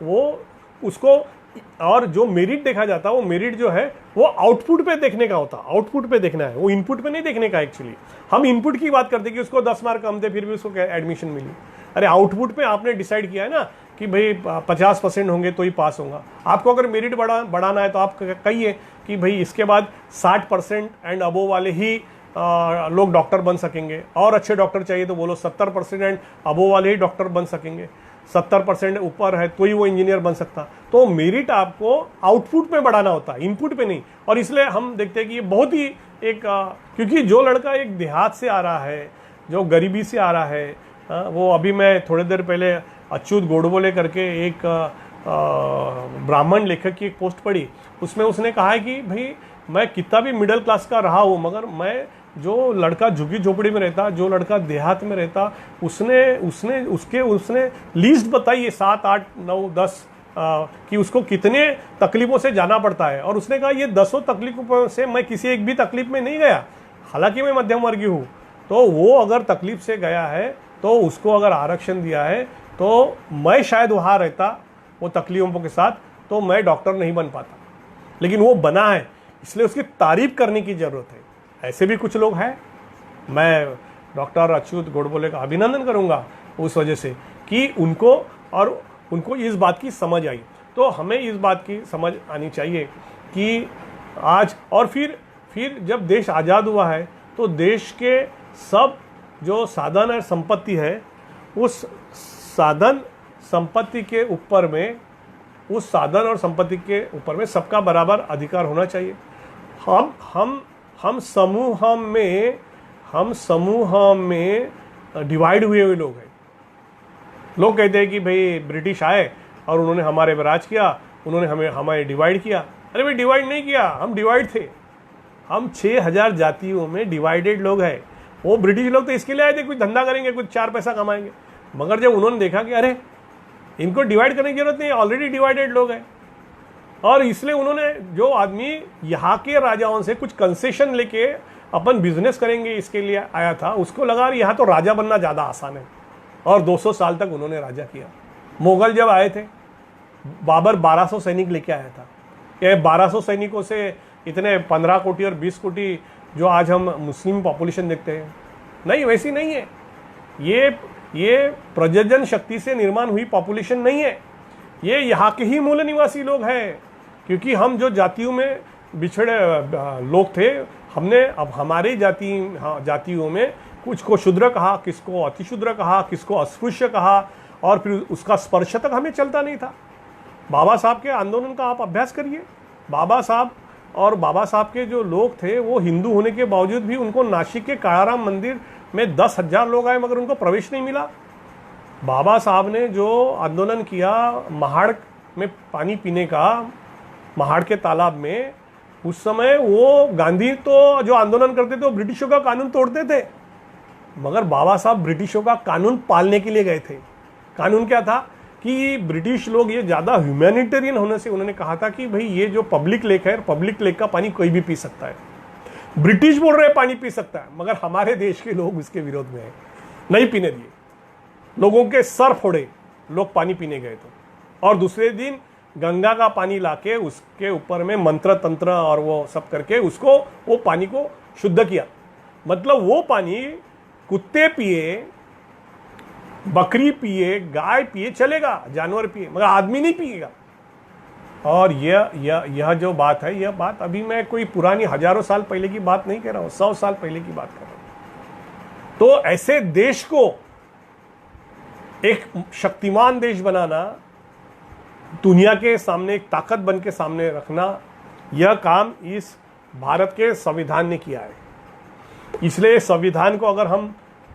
और जो मेरिट देखा जाता है वो मेरिट जो है वो आउटपुट पे देखने का होता है, आउटपुट पे देखना है, वो इनपुट पे नहीं देखने का। एक्चुअली हम इनपुट की बात करते हैं कि उसको 10 मार्क कम थे फिर भी उसको एडमिशन मिली। अरे आउटपुट पे आपने डिसाइड किया है ना कि भाई 50% होंगे तो ही पास होगा। आपको अगर मेरिट बढ़ाना है तो आप कहिए कि भाई इसके बाद 60% एंड अबोव वाले ही लोग डॉक्टर बन सकेंगे, और अच्छे डॉक्टर चाहिए तो बोलो 70% एंड अबोव वाले ही डॉक्टर बन सकेंगे, 70% ऊपर है तो ही वो इंजीनियर बन सकता। तो मेरिट आपको आउटपुट में बढ़ाना होता है, इनपुट पे नहीं। और इसलिए हम देखते हैं कि ये बहुत ही क्योंकि जो लड़का एक देहात से आ रहा है, जो गरीबी से आ रहा है, वो अभी मैं थोड़ी देर पहले अच्युत गोडबोले करके एक ब्राह्मण लेखक की एक पोस्ट पढ़ी, उसमें उसने कहा है कि भाई मैं कितना भी मिडिल क्लास का रहा हूँ मगर मैं जो लड़का झुग्गी झोपड़ी में रहता, जो लड़का देहात में रहता, उसने लीस्ट बताई है 7, 8, 9, 10 कि उसको कितने तकलीफ़ों से जाना पड़ता है। और उसने कहा ये 10 तकलीफ़ों से मैं किसी एक भी तकलीफ में नहीं गया, हालांकि मैं मध्यम वर्गीय हूँ। तो वो अगर तकलीफ से गया है तो उसको अगर आरक्षण दिया है तो मैं शायद वहाँ रहता वो तकलीफों के साथ, तो मैं डॉक्टर नहीं बन पाता, लेकिन वो बना है, इसलिए उसकी तारीफ करने की ज़रूरत है। ऐसे भी कुछ लोग हैं, मैं डॉक्टर अच्युत गोडबोले का अभिनंदन करूंगा उस वजह से कि उनको इस बात की समझ आई। तो हमें इस बात की समझ आनी चाहिए कि आज और फिर जब देश आज़ाद हुआ है तो देश के सब जो साधन और संपत्ति है, उस साधन संपत्ति के ऊपर में, उस साधन और संपत्ति के ऊपर में सबका बराबर अधिकार होना चाहिए। हम समूह में डिवाइड हुए लोग हैं। लोग कहते हैं कि भाई ब्रिटिश आए और उन्होंने हमारे पर राज किया, उन्होंने हमें डिवाइड किया। अरे भाई डिवाइड नहीं किया, हम डिवाइड थे। हम 6000 जातियों में डिवाइडेड लोग हैं। वो ब्रिटिश लोग तो इसके लिए आए थे कुछ धंधा करेंगे, कुछ 4 पैसा कमाएंगे। मगर जब उन्होंने देखा कि अरे इनको डिवाइड करने की जरूरत नहीं, ऑलरेडी डिवाइडेड लोग हैं, और इसलिए उन्होंने जो आदमी यहाँ के राजाओं से कुछ कंसेशन लेके अपन बिजनेस करेंगे इसके लिए आया था, उसको लगा यहाँ तो राजा बनना ज़्यादा आसान है, और 200 साल तक उन्होंने राजा किया। मुगल जब आए थे, बाबर 1200 सैनिक लेके आया था। ये 1200 सैनिकों से इतने 15 कोटी और 20 कोटी जो आज हम मुस्लिम पॉपुलेशन देखते हैं, नहीं, वैसी नहीं है। ये प्रजनन शक्ति से निर्माण हुई पॉपुलेशन नहीं है, ये यहाँ के ही मूल निवासी लोग हैं। क्योंकि हम जो जातियों में बिछड़े लोग थे, हमने अब हमारी जातियों में कुछ को शूद्र कहा, किसको अतिशूद्र कहा, किसको अस्पृश्य कहा, और फिर उसका स्पर्श तक हमें चलता नहीं था। बाबा साहब के आंदोलन का आप अभ्यास करिए। बाबा साहब के जो लोग थे वो हिंदू होने के बावजूद भी उनको नासिक के कालाराम मंदिर में 10,000 लोग आए मगर उनको प्रवेश नहीं मिला। बाबा साहब ने जो आंदोलन किया महाड़ में पानी पीने का, महाड़ के तालाब में, उस समय वो गांधी तो जो आंदोलन करते थे वो ब्रिटिशों का कानून तोड़ते थे, मगर बाबा साहब ब्रिटिशों का कानून पालने के लिए गए थे। कानून क्या था कि ब्रिटिश लोग ये ज़्यादा ह्यूमैनिटेरियन होने से उन्होंने कहा था कि भाई ये जो पब्लिक लेक है, पब्लिक लेक का पानी कोई भी पी सकता है। ब्रिटिश बोल रहे हैं पानी पी सकता है, मगर हमारे देश के लोग उसके विरोध में हैं, नहीं पीने दिए। लोगों के सर फोड़े, लोग पानी पीने गए तो, और दूसरे दिन गंगा का पानी लाके उसके ऊपर में मंत्र तंत्र और वो सब करके उसको, वो पानी को शुद्ध किया। मतलब वो पानी कुत्ते पिए, बकरी पिए, गाय पिए चलेगा, जानवर पिए, मगर आदमी नहीं पिएगा। और यह जो बात है, यह बात अभी मैं कोई पुरानी हजारों साल पहले की बात नहीं कह रहा हूं, 100 साल पहले की बात कर रहा हूं। तो ऐसे देश को एक शक्तिमान देश बनाना, दुनिया के सामने एक ताकत बन के सामने रखना, यह काम इस भारत के संविधान ने किया है। इसलिए संविधान को अगर हम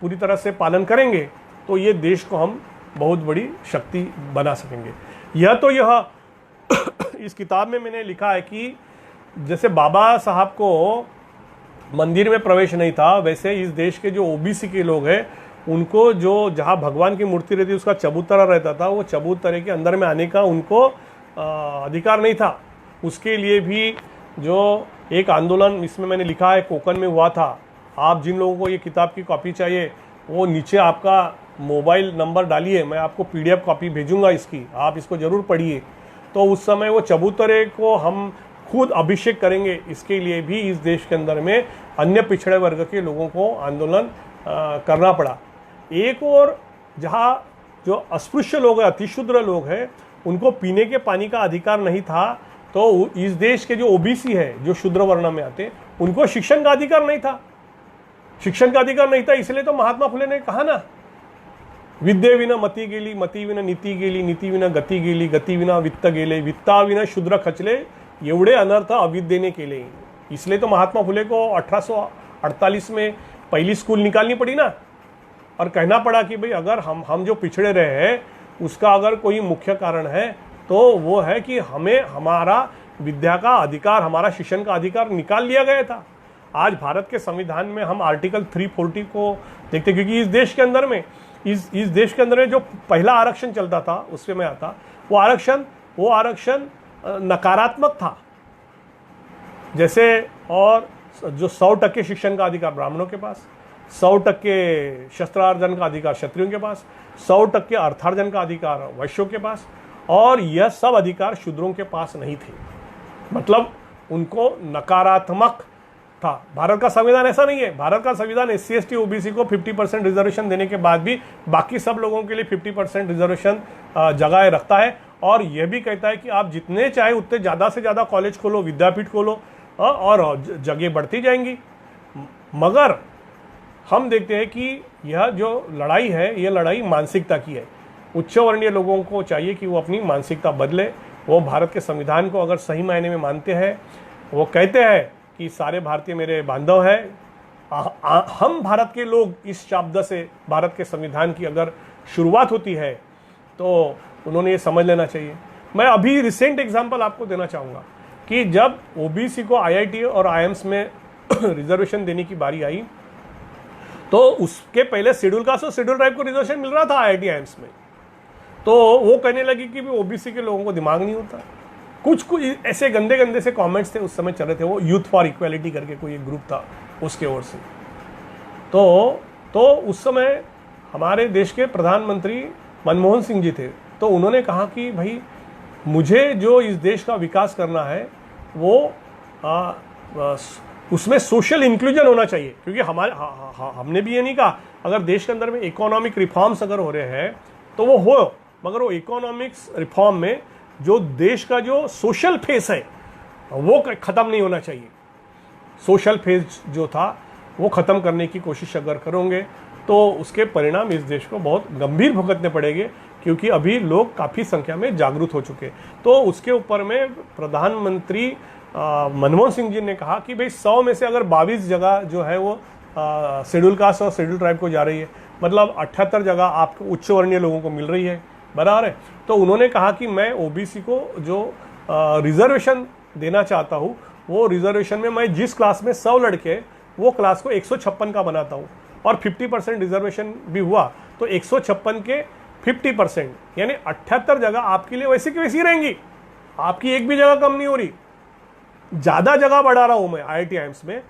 पूरी तरह से पालन करेंगे तो ये देश को हम बहुत बड़ी शक्ति बना सकेंगे। यह इस किताब में मैंने लिखा है कि जैसे बाबा साहब को मंदिर में प्रवेश नहीं था, वैसे इस देश के जो ओबीसी के लोग हैं उनको जो जहाँ भगवान की मूर्ति रहती उसका चबूतरा रहता था, वो चबूतरे के अंदर में आने का उनको अधिकार नहीं था। उसके लिए भी जो एक आंदोलन इसमें मैंने लिखा है कोकन में हुआ था। आप जिन लोगों को ये किताब की कॉपी चाहिए वो नीचे आपका मोबाइल नंबर डालिए, मैं आपको PDF कॉपी भेजूंगा इसकी, आप इसको ज़रूर पढ़िए। तो उस समय वो चबूतरे को हम खुद अभिषेक करेंगे, इसके लिए भी इस देश के अंदर में अन्य पिछड़े वर्ग के लोगों को आंदोलन करना पड़ा। एक और जहाँ जो अस्पृश्य लोग हैं, अतिशूद्र लोग हैं, उनको पीने के पानी का अधिकार नहीं था, तो इस देश के जो ओबीसी है, जो शूद्र वर्ण में आते, उनको शिक्षण का अधिकार नहीं था। शिक्षण का अधिकार नहीं था, इसलिए तो महात्मा फुले ने कहा ना, विद्ये विना मती गेली, मती विना नीती गेली, नीती विना गती गेली, गती विना वित्त गेले, वित्ता विना शूद्र खचले, एवढे अनर्थ अविद्येने केले। इसलिए तो महात्मा फुले को 1848 में पहली स्कूल निकालनी पड़ी ना, और कहना पड़ा कि भाई अगर हम जो पिछड़े रहे हैं उसका अगर कोई मुख्य कारण है तो वो है कि हमें हमारा विद्या का अधिकार, हमारा शिक्षण का अधिकार निकाल लिया गया था। आज भारत के संविधान में हम आर्टिकल 340 को देखते, क्योंकि इस देश के अंदर में जो पहला आरक्षण चलता था उससे में आता, वो आरक्षण नकारात्मक था। जैसे और जो 100% शिक्षण का अधिकार ब्राह्मणों के पास, 100% शस्त्रार्जन का अधिकार क्षत्रियों के पास, 100% अर्थार्जन का अधिकार वैश्यों के पास, और यह सब अधिकार शूद्रों के पास नहीं थे। मतलब उनको नकारात्मक था। भारत का संविधान ऐसा नहीं है। भारत का संविधान SC ST OBC को 50% रिजर्वेशन देने के बाद भी बाकी सब लोगों के लिए 50% रिजर्वेशन जगह रखता है, और यह भी कहता है कि आप जितने चाहे उतने ज़्यादा से ज़्यादा कॉलेज खोलो, विद्यापीठ खोलो, और जगह बढ़ती जाएंगी। मगर हम देखते हैं कि यह जो लड़ाई है, यह लड़ाई मानसिकता की है। उच्च वर्णीय लोगों को चाहिए कि वो अपनी मानसिकता बदले। वो भारत के संविधान को अगर सही मायने में मानते हैं, वो कहते हैं कि सारे भारतीय मेरे बांधव हैं। हम भारत के लोग, इस शब्द से भारत के संविधान की अगर शुरुआत होती है तो उन्होंने ये समझ लेना चाहिए। मैं अभी रिसेंट एग्जांपल आपको देना चाहूँगा कि जब OBC को IIT और IIMs में रिजर्वेशन देने की बारी आई तो उसके पहले शेड्यूल कास्ट और शेड्यूल ट्राइब को रिजर्वेशन मिल रहा था IIT एम्स में। तो वो कहने लगी कि OBC के लोगों को दिमाग नहीं होता। कुछ ऐसे गंदे गंदे से कमेंट्स थे उस समय चल रहे थे। वो यूथ फॉर इक्वालिटी करके कोई एक ग्रुप था उसके ओर से। तो उस समय हमारे देश के प्रधानमंत्री मनमोहन सिंह जी थे। तो उन्होंने कहा कि भाई मुझे जो इस देश का विकास करना है वो उसमें सोशल इंक्लूजन होना चाहिए, क्योंकि हमने भी ये नहीं कहा अगर देश के अंदर में इकोनॉमिक रिफॉर्म्स अगर हो रहे हैं तो वो हो, मगर वो इकोनॉमिक्स रिफॉर्म में जो देश का जो सोशल फेस है वो ख़त्म नहीं होना चाहिए। सोशल फेस जो था वो ख़त्म करने की कोशिश अगर करोगे तो उसके परिणाम इस देश को बहुत गंभीर भुगतने पड़ेंगे, क्योंकि अभी लोग काफ़ी संख्या में जागरूक हो चुके। तो उसके ऊपर में प्रधानमंत्री मनमोहन सिंह जी ने कहा कि भाई 100 में से अगर 22 जगह जो है वो शेड्यूल कास्ट और शेड्यूल ट्राइब को जा रही है, मतलब 78 जगह आपको उच्च वर्णीय लोगों को मिल रही है, बराबर है। तो उन्होंने कहा कि मैं OBC को जो रिजर्वेशन देना चाहता हूँ वो रिजर्वेशन में मैं जिस क्लास में 100 लड़के वो क्लास को 156 का बनाता हूँ और 50% रिजर्वेशन भी हुआ तो 156 के 50% यानी 78 जगह आपके लिए वैसे की वैसी रहेंगी, आपकी एक भी जगह कम नहीं हो रही। ज़्यादा जगह बढ़ा रहा हूँ मैं IIT एम्स में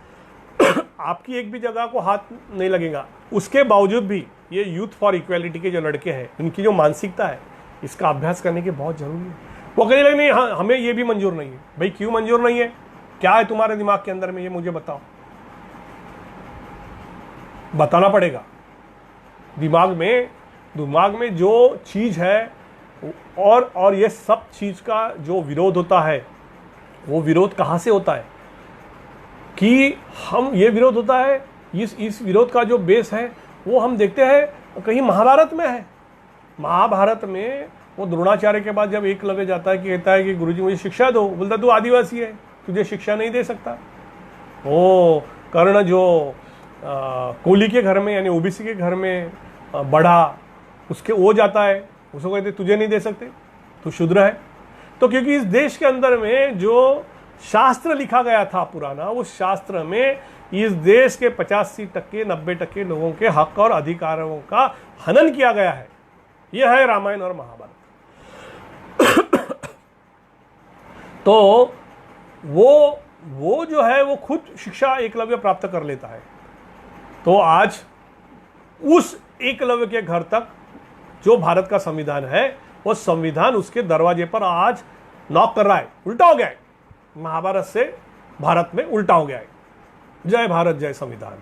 आपकी एक भी जगह को हाथ नहीं लगेगा। उसके बावजूद भी ये यूथ फॉर इक्वालिटी के जो लड़के हैं इनकी जो मानसिकता है इसका अभ्यास करने की बहुत ज़रूरी है। वो कहने लगे नहीं हाँ हमें ये भी मंजूर नहीं है। भाई क्यों मंजूर नहीं है, क्या है तुम्हारे दिमाग के अंदर में, ये मुझे बताओ, बताना पड़ेगा। दिमाग में जो चीज़ है और ये सब चीज़ का जो विरोध होता है वो विरोध कहाँ से होता है कि हम ये विरोध होता है, इस विरोध का जो बेस है वो हम देखते हैं कहीं महाभारत में है। महाभारत में वो द्रोणाचार्य के बाद जब एकलव्य जाता है कि कहता है कि गुरुजी मुझे शिक्षा दो, बोलता तू आदिवासी है तुझे शिक्षा नहीं दे सकता। वो कर्ण जो कोली के घर में यानी OBC के घर में बढ़ा, उसके वो जाता है, उसको कहते तुझे नहीं दे सकते, तू शूद्र है। तो क्योंकि इस देश के अंदर में जो शास्त्र लिखा गया था पुराना, उस शास्त्र में इस देश के 85% 90% लोगों के हक और अधिकारों का हनन किया गया है। यह है रामायण और महाभारत। तो वो जो है वो खुद शिक्षा एकलव्य प्राप्त कर लेता है। तो आज उस एकलव्य के घर तक जो भारत का संविधान है वो संविधान उसके दरवाजे पर आज नॉक कर रहा है। उल्टा हो गया है, महाभारत से भारत में उल्टा हो गया है। जय भारत जय संविधान,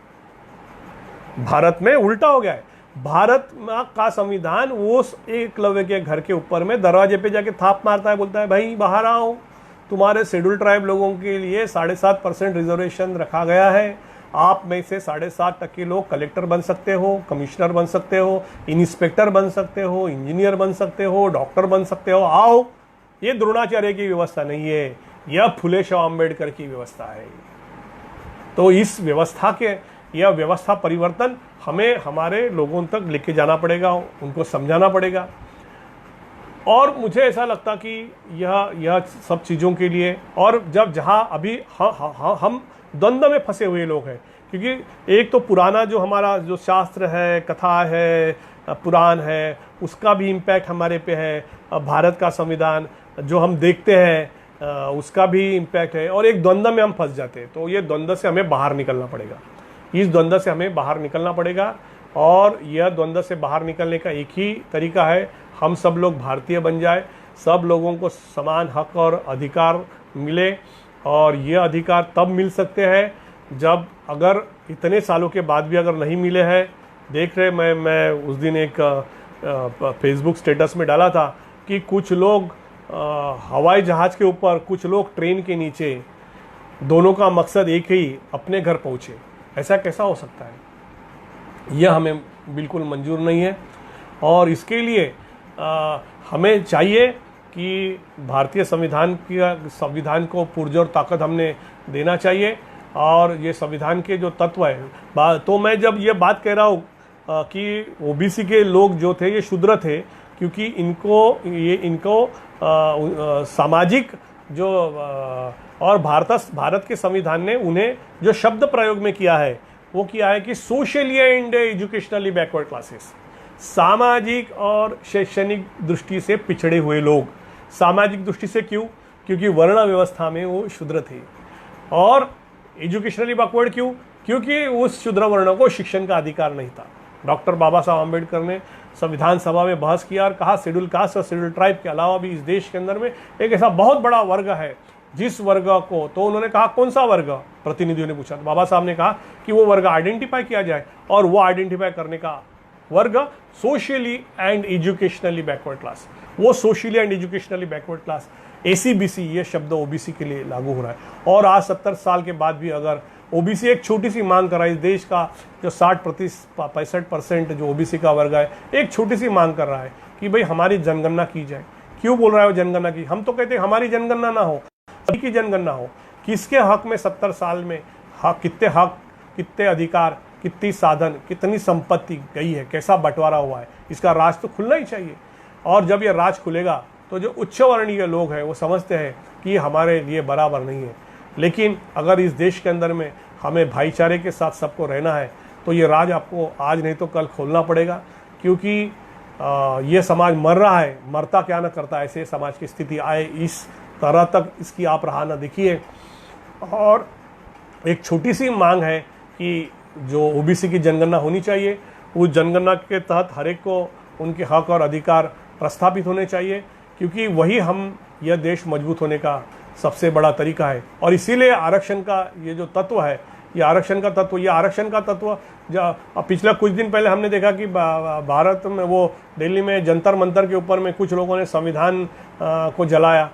भारत में उल्टा हो गया है। भारत का संविधान उस एकलव्य के घर के ऊपर में दरवाजे पे जाके थाप मारता है, बोलता है भाई बाहर आओ, तुम्हारे शेड्यूल ट्राइब लोगों के लिए 7.5% रिजर्वेशन रखा गया है। आप में से 7.5% लोग कलेक्टर बन सकते हो, कमिश्नर बन सकते हो, इंस्पेक्टर बन सकते हो, इंजीनियर बन सकते हो, डॉक्टर बन सकते हो, आओ। ये द्रोणाचार्य की व्यवस्था नहीं है, यह फुले शाह अम्बेडकर की व्यवस्था है। तो इस यह व्यवस्था परिवर्तन हमें हमारे लोगों तक लेके जाना पड़ेगा, उनको समझाना पड़ेगा। और मुझे ऐसा लगता कि यह सब चीज़ों के लिए, और जहाँ अभी हम द्वंद्व में फंसे हुए लोग हैं, क्योंकि एक तो पुराना जो हमारा जो शास्त्र है, कथा है, पुराण है, उसका भी इम्पैक्ट हमारे पे है। भारत का संविधान जो हम देखते हैं उसका भी इम्पैक्ट है, और एक द्वंद्व में हम फंस जाते हैं। तो ये द्वंद्व से हमें बाहर निकलना पड़ेगा, इस द्वंद्व से हमें बाहर निकलना पड़ेगा। और यह द्वंद्व से बाहर निकलने का एक ही तरीका है, हम सब लोग भारतीय बन जाए, सब लोगों को समान हक और अधिकार मिले। और ये अधिकार तब मिल सकते हैं जब, अगर इतने सालों के बाद भी अगर नहीं मिले हैं, देख रहे मैं उस दिन एक फेसबुक स्टेटस में डाला था कि कुछ लोग हवाई जहाज़ के ऊपर, कुछ लोग ट्रेन के नीचे, दोनों का मकसद एक ही, अपने घर पहुँचे। ऐसा कैसा हो सकता है? यह हमें बिल्कुल मंजूर नहीं है। और इसके लिए हमें चाहिए कि भारतीय संविधान को पुरजोर ताकत हमने देना चाहिए। और ये संविधान के जो तत्व है, तो मैं जब ये बात कह रहा हूँ कि OBC के लोग जो थे ये शूद्र थे, क्योंकि इनको सामाजिक जो और भारत के संविधान ने उन्हें जो शब्द प्रयोग में किया है वो किया है कि socially and educationally backward classes, सामाजिक और शैक्षणिक दृष्टि से पिछड़े हुए लोग। सामाजिक दृष्टि से क्यों? क्योंकि वर्ण व्यवस्था में वो शूद्र थे। और एजुकेशनली बैकवर्ड क्यों? क्योंकि उस शूद्र वर्ण को शिक्षण का अधिकार नहीं था। डॉक्टर बाबा साहब आम्बेडकर ने संविधान सभा में बहस किया और कहा शेड्यूल कास्ट और शेड्यूल ट्राइब के अलावा भी इस देश के अंदर में एक ऐसा बहुत बड़ा वर्ग है जिस वर्ग को, तो उन्होंने कहा कौन सा वर्ग, प्रतिनिधियों ने पूछा, तो बाबा साहब ने कहा कि वो वर्ग आइडेंटिफाई किया जाए, और वो आइडेंटिफाई करने का वर्ग socially and educationally backward class. वो socially and educationally backward class ACBC, ये शब्द OBC के लिए लागू हो रहा है। और आज 70 साल के बाद भी अगर OBC एक छोटी सी मांग कर रहा है, इस देश का जो 65% जो OBC का वर्ग है, एक छोटी सी मांग कर रहा है कि भाई हमारी जनगणना की जाए। क्यों बोल रहा है वो जनगणना की? हम तो कहते हैं हमारी जनगणना ना हो, सभी की जनगणना हो। किसके हक में 70 साल में हक, कितने अधिकार, कितनी साधन, कितनी संपत्ति गई है, कैसा बंटवारा हुआ है, इसका राज तो खुलना ही चाहिए। और जब ये राज खुलेगा तो जो उच्च वर्णीय लोग हैं वो समझते हैं कि हमारे लिए बराबर नहीं है। लेकिन अगर इस देश के अंदर में हमें भाईचारे के साथ सबको रहना है तो ये राज आपको आज नहीं तो कल खोलना पड़ेगा, क्योंकि ये समाज मर रहा है, मरता क्या न करता, ऐसे समाज की स्थिति आए इस तरह तक इसकी आप राह न देखिए। और एक छोटी सी मांग है कि जो OBC की जनगणना होनी चाहिए, उस जनगणना के तहत हर एक को उनके हक और अधिकार प्रस्थापित होने चाहिए, क्योंकि वही हम यह देश मजबूत होने का सबसे बड़ा तरीका है। और इसीलिए आरक्षण का ये जो तत्व है, ये आरक्षण का तत्व पिछले कुछ दिन पहले हमने देखा कि भारत में वो दिल्ली में जंतर मंतर के ऊपर में कुछ लोगों ने संविधान को जलाया,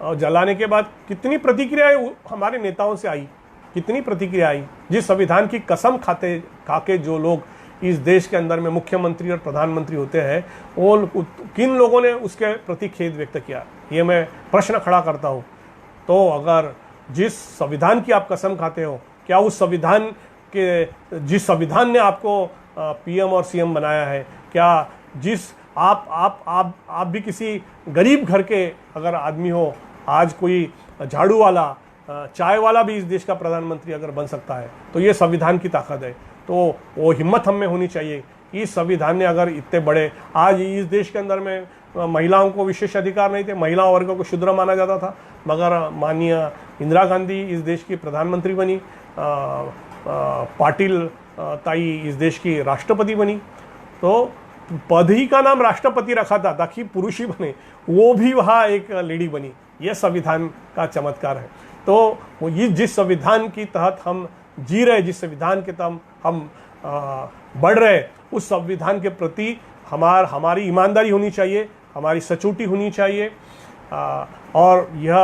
और जलाने के बाद कितनी प्रतिक्रियाएं हमारे नेताओं से आई, कितनी प्रतिक्रिया आई। जिस संविधान की कसम खाके जो लोग इस देश के अंदर में मुख्यमंत्री और प्रधानमंत्री होते हैं, वो किन लोगों ने उसके प्रति खेद व्यक्त किया, ये मैं प्रश्न खड़ा करता हूँ। तो अगर जिस संविधान की आप कसम खाते हो, क्या उस संविधान के, जिस संविधान ने आपको PM और CM बनाया है, क्या जिस आप भी किसी गरीब घर के अगर आदमी हो, आज कोई झाड़ू वाला, चाय वाला भी इस देश का प्रधानमंत्री अगर बन सकता है, तो ये संविधान की ताकत है। तो वो हिम्मत हम में होनी चाहिए कि इस संविधान ने अगर इतने बड़े, आज इस देश के अंदर में महिलाओं को विशेष अधिकार नहीं थे, महिला वर्ग को शूद्र माना जाता था, मगर माननीय इंदिरा गांधी इस देश की प्रधानमंत्री बनी, पाटिल ताई इस देश की राष्ट्रपति बनी, तो पद ही का नाम राष्ट्रपति रखा था ताकि पुरुष ही बने, वो भी वहाँ एक लेडी बनी। यह संविधान का चमत्कार है। तो वो ये जिस संविधान के तहत हम जी रहे, जिस संविधान के तहत हम बढ़ रहे, उस संविधान के प्रति हमारी ईमानदारी होनी चाहिए, हमारी सचोटी होनी चाहिए। और यह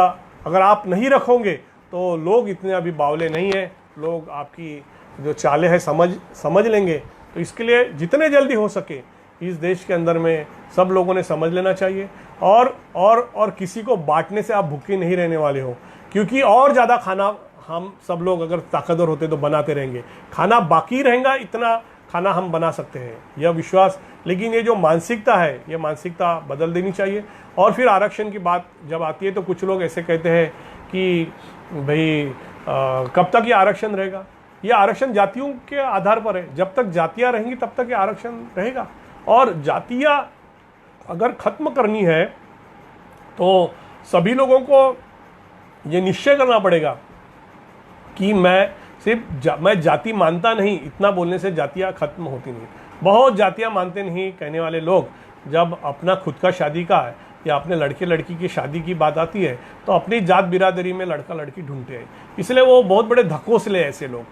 अगर आप नहीं रखोगे तो लोग इतने अभी बावले नहीं हैं, लोग आपकी जो चालें हैं समझ लेंगे। तो इसके लिए जितने जल्दी हो सके इस देश के अंदर में सब लोगों ने समझ लेना चाहिए। और किसी को बांटने से आप भूखे नहीं रहने वाले हो, क्योंकि और ज़्यादा खाना हम सब लोग अगर ताकतवर होते तो बनाते रहेंगे, खाना बाकी रहेगा, इतना खाना हम बना सकते हैं, यह विश्वास। लेकिन ये जो मानसिकता है, ये मानसिकता बदल देनी चाहिए। और फिर आरक्षण की बात जब आती है तो कुछ लोग ऐसे कहते हैं कि भाई कब तक ये आरक्षण रहेगा। ये आरक्षण जातियों के आधार पर है, जब तक जातियाँ रहेंगी तब तक ये आरक्षण रहेगा। और जातियाँ अगर खत्म करनी है तो सभी लोगों को ये निश्चय करना पड़ेगा कि मैं जाति मानता नहीं, इतना बोलने से जातियाँ खत्म होती नहीं। बहुत जातियाँ मानते नहीं कहने वाले लोग जब अपना खुद का शादी का है या अपने लड़के लड़की की शादी की बात आती है तो अपनी जात बिरादरी में लड़का लड़की ढूंढते हैं, इसलिए वो बहुत बड़े धक्कों से ले ऐसे लोग,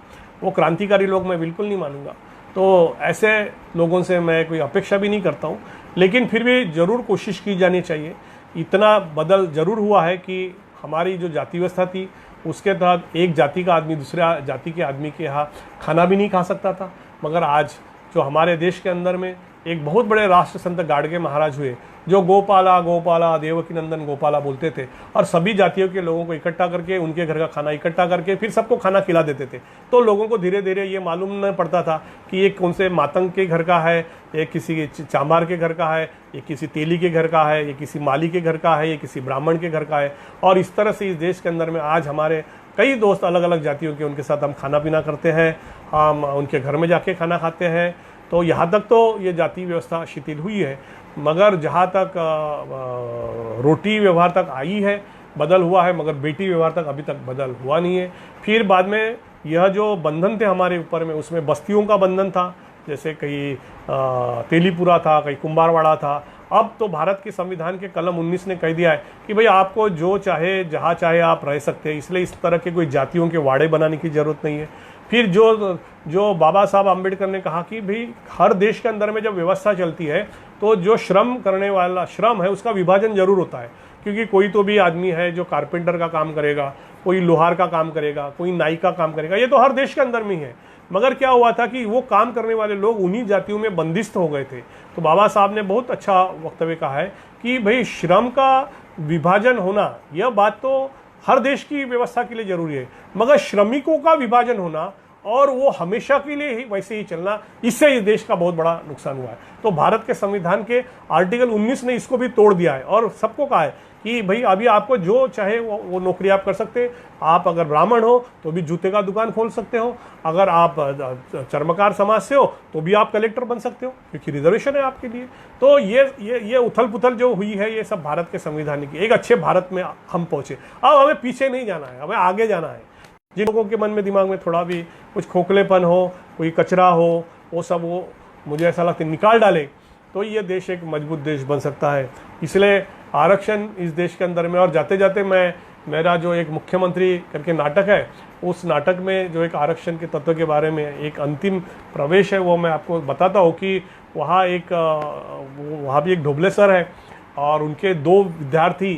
वो क्रांतिकारी लोग मैं बिल्कुल नहीं मानूंगा। तो ऐसे लोगों से मैं कोई अपेक्षा भी नहीं करता हूँ, लेकिन फिर भी ज़रूर कोशिश की जानी चाहिए। इतना बदल ज़रूर हुआ है कि हमारी जो जाति व्यवस्था थी उसके तहत एक जाति का आदमी दूसरे जाति के आदमी के यहाँ खाना भी नहीं खा सकता था, मगर आज जो हमारे देश के अंदर में एक बहुत बड़े राष्ट्र संत गाडगे महाराज हुए जो गोपाला गोपाला देवकी नंदन गोपाला बोलते थे और सभी जातियों के लोगों को इकट्ठा करके उनके घर का खाना इकट्ठा करके फिर सबको खाना खिला देते थे। तो लोगों को धीरे धीरे ये मालूम नहीं पड़ता था कि ये कौन से मातंग के घर का है, ये किसी चामार के घर का है, ये किसी तेली के घर का है, ये किसी माली के घर का है, ये किसी ब्राह्मण के घर का है। और इस तरह से इस देश के अंदर में आज हमारे कई दोस्त अलग अलग जातियों के, उनके साथ हम खाना पीना करते हैं, हम उनके घर में जाके खाना खाते हैं। तो यहाँ तक तो ये जाति व्यवस्था शिथिल हुई है, मगर जहाँ तक रोटी व्यवहार तक आई है बदल हुआ है, मगर बेटी व्यवहार तक अभी तक बदल हुआ नहीं है। फिर बाद में यह जो बंधन थे हमारे ऊपर में, उसमें बस्तियों का बंधन था, जैसे कहीं तेलीपुरा था, कहीं कुंभारवाड़ा था। अब तो भारत के संविधान के कलम 19 ने कह दिया है कि भाई आपको जो चाहे जहाँ चाहे आप रह सकते हैं, इसलिए इस तरह के कोई जातियों के वाड़े बनाने की ज़रूरत नहीं है। फिर जो बाबा साहब आम्बेडकर ने कहा कि भाई हर देश के अंदर में जब व्यवस्था चलती है तो जो श्रम करने वाला श्रम है उसका विभाजन जरूर होता है, क्योंकि कोई तो भी आदमी है जो कारपेंटर का काम करेगा, कोई लोहार का काम करेगा, कोई नाई का काम करेगा, ये तो हर देश के अंदर में ही है। मगर क्या हुआ था कि वो काम करने वाले लोग उन्हीं जातियों में बंदिस्त हो गए थे। तो बाबा साहब ने बहुत अच्छा वक्तव्य कहा है कि भाई श्रम का विभाजन होना, यह बात तो हर देश की व्यवस्था के लिए जरूरी है, मगर श्रमिकों का विभाजन होना और वो हमेशा के लिए ही वैसे ही चलना, इससे इस देश का बहुत बड़ा नुकसान हुआ है। तो भारत के संविधान के आर्टिकल 19 ने इसको भी तोड़ दिया है और सबको कहा है कि भाई अभी आपको जो चाहे वो नौकरी आप कर सकते हैं। आप अगर ब्राह्मण हो तो भी जूते का दुकान खोल सकते हो, अगर आप चर्मकार समाज से हो तो भी आप कलेक्टर बन सकते हो, क्योंकि रिजर्वेशन है आपके लिए। तो ये उथल पुथल जो हुई है, ये सब भारत के संविधान की, एक अच्छे भारत में हम पहुंचे। अब हमें पीछे नहीं जाना है, हमें आगे जाना है। जिन लोगों के मन में दिमाग में थोड़ा भी कुछ खोखलेपन हो, कोई कचरा हो, वो सब वो मुझे ऐसा लगता है निकाल डाले तो ये देश एक मजबूत देश बन सकता है। इसलिए आरक्षण इस देश के अंदर में, और जाते जाते मेरा जो एक मुख्यमंत्री करके नाटक है, उस नाटक में जो एक आरक्षण के तत्व के बारे में एक अंतिम प्रवेश है, वो मैं आपको बताता हूँ कि वहाँ भी एक ढोबले सर है और उनके 2 विद्यार्थी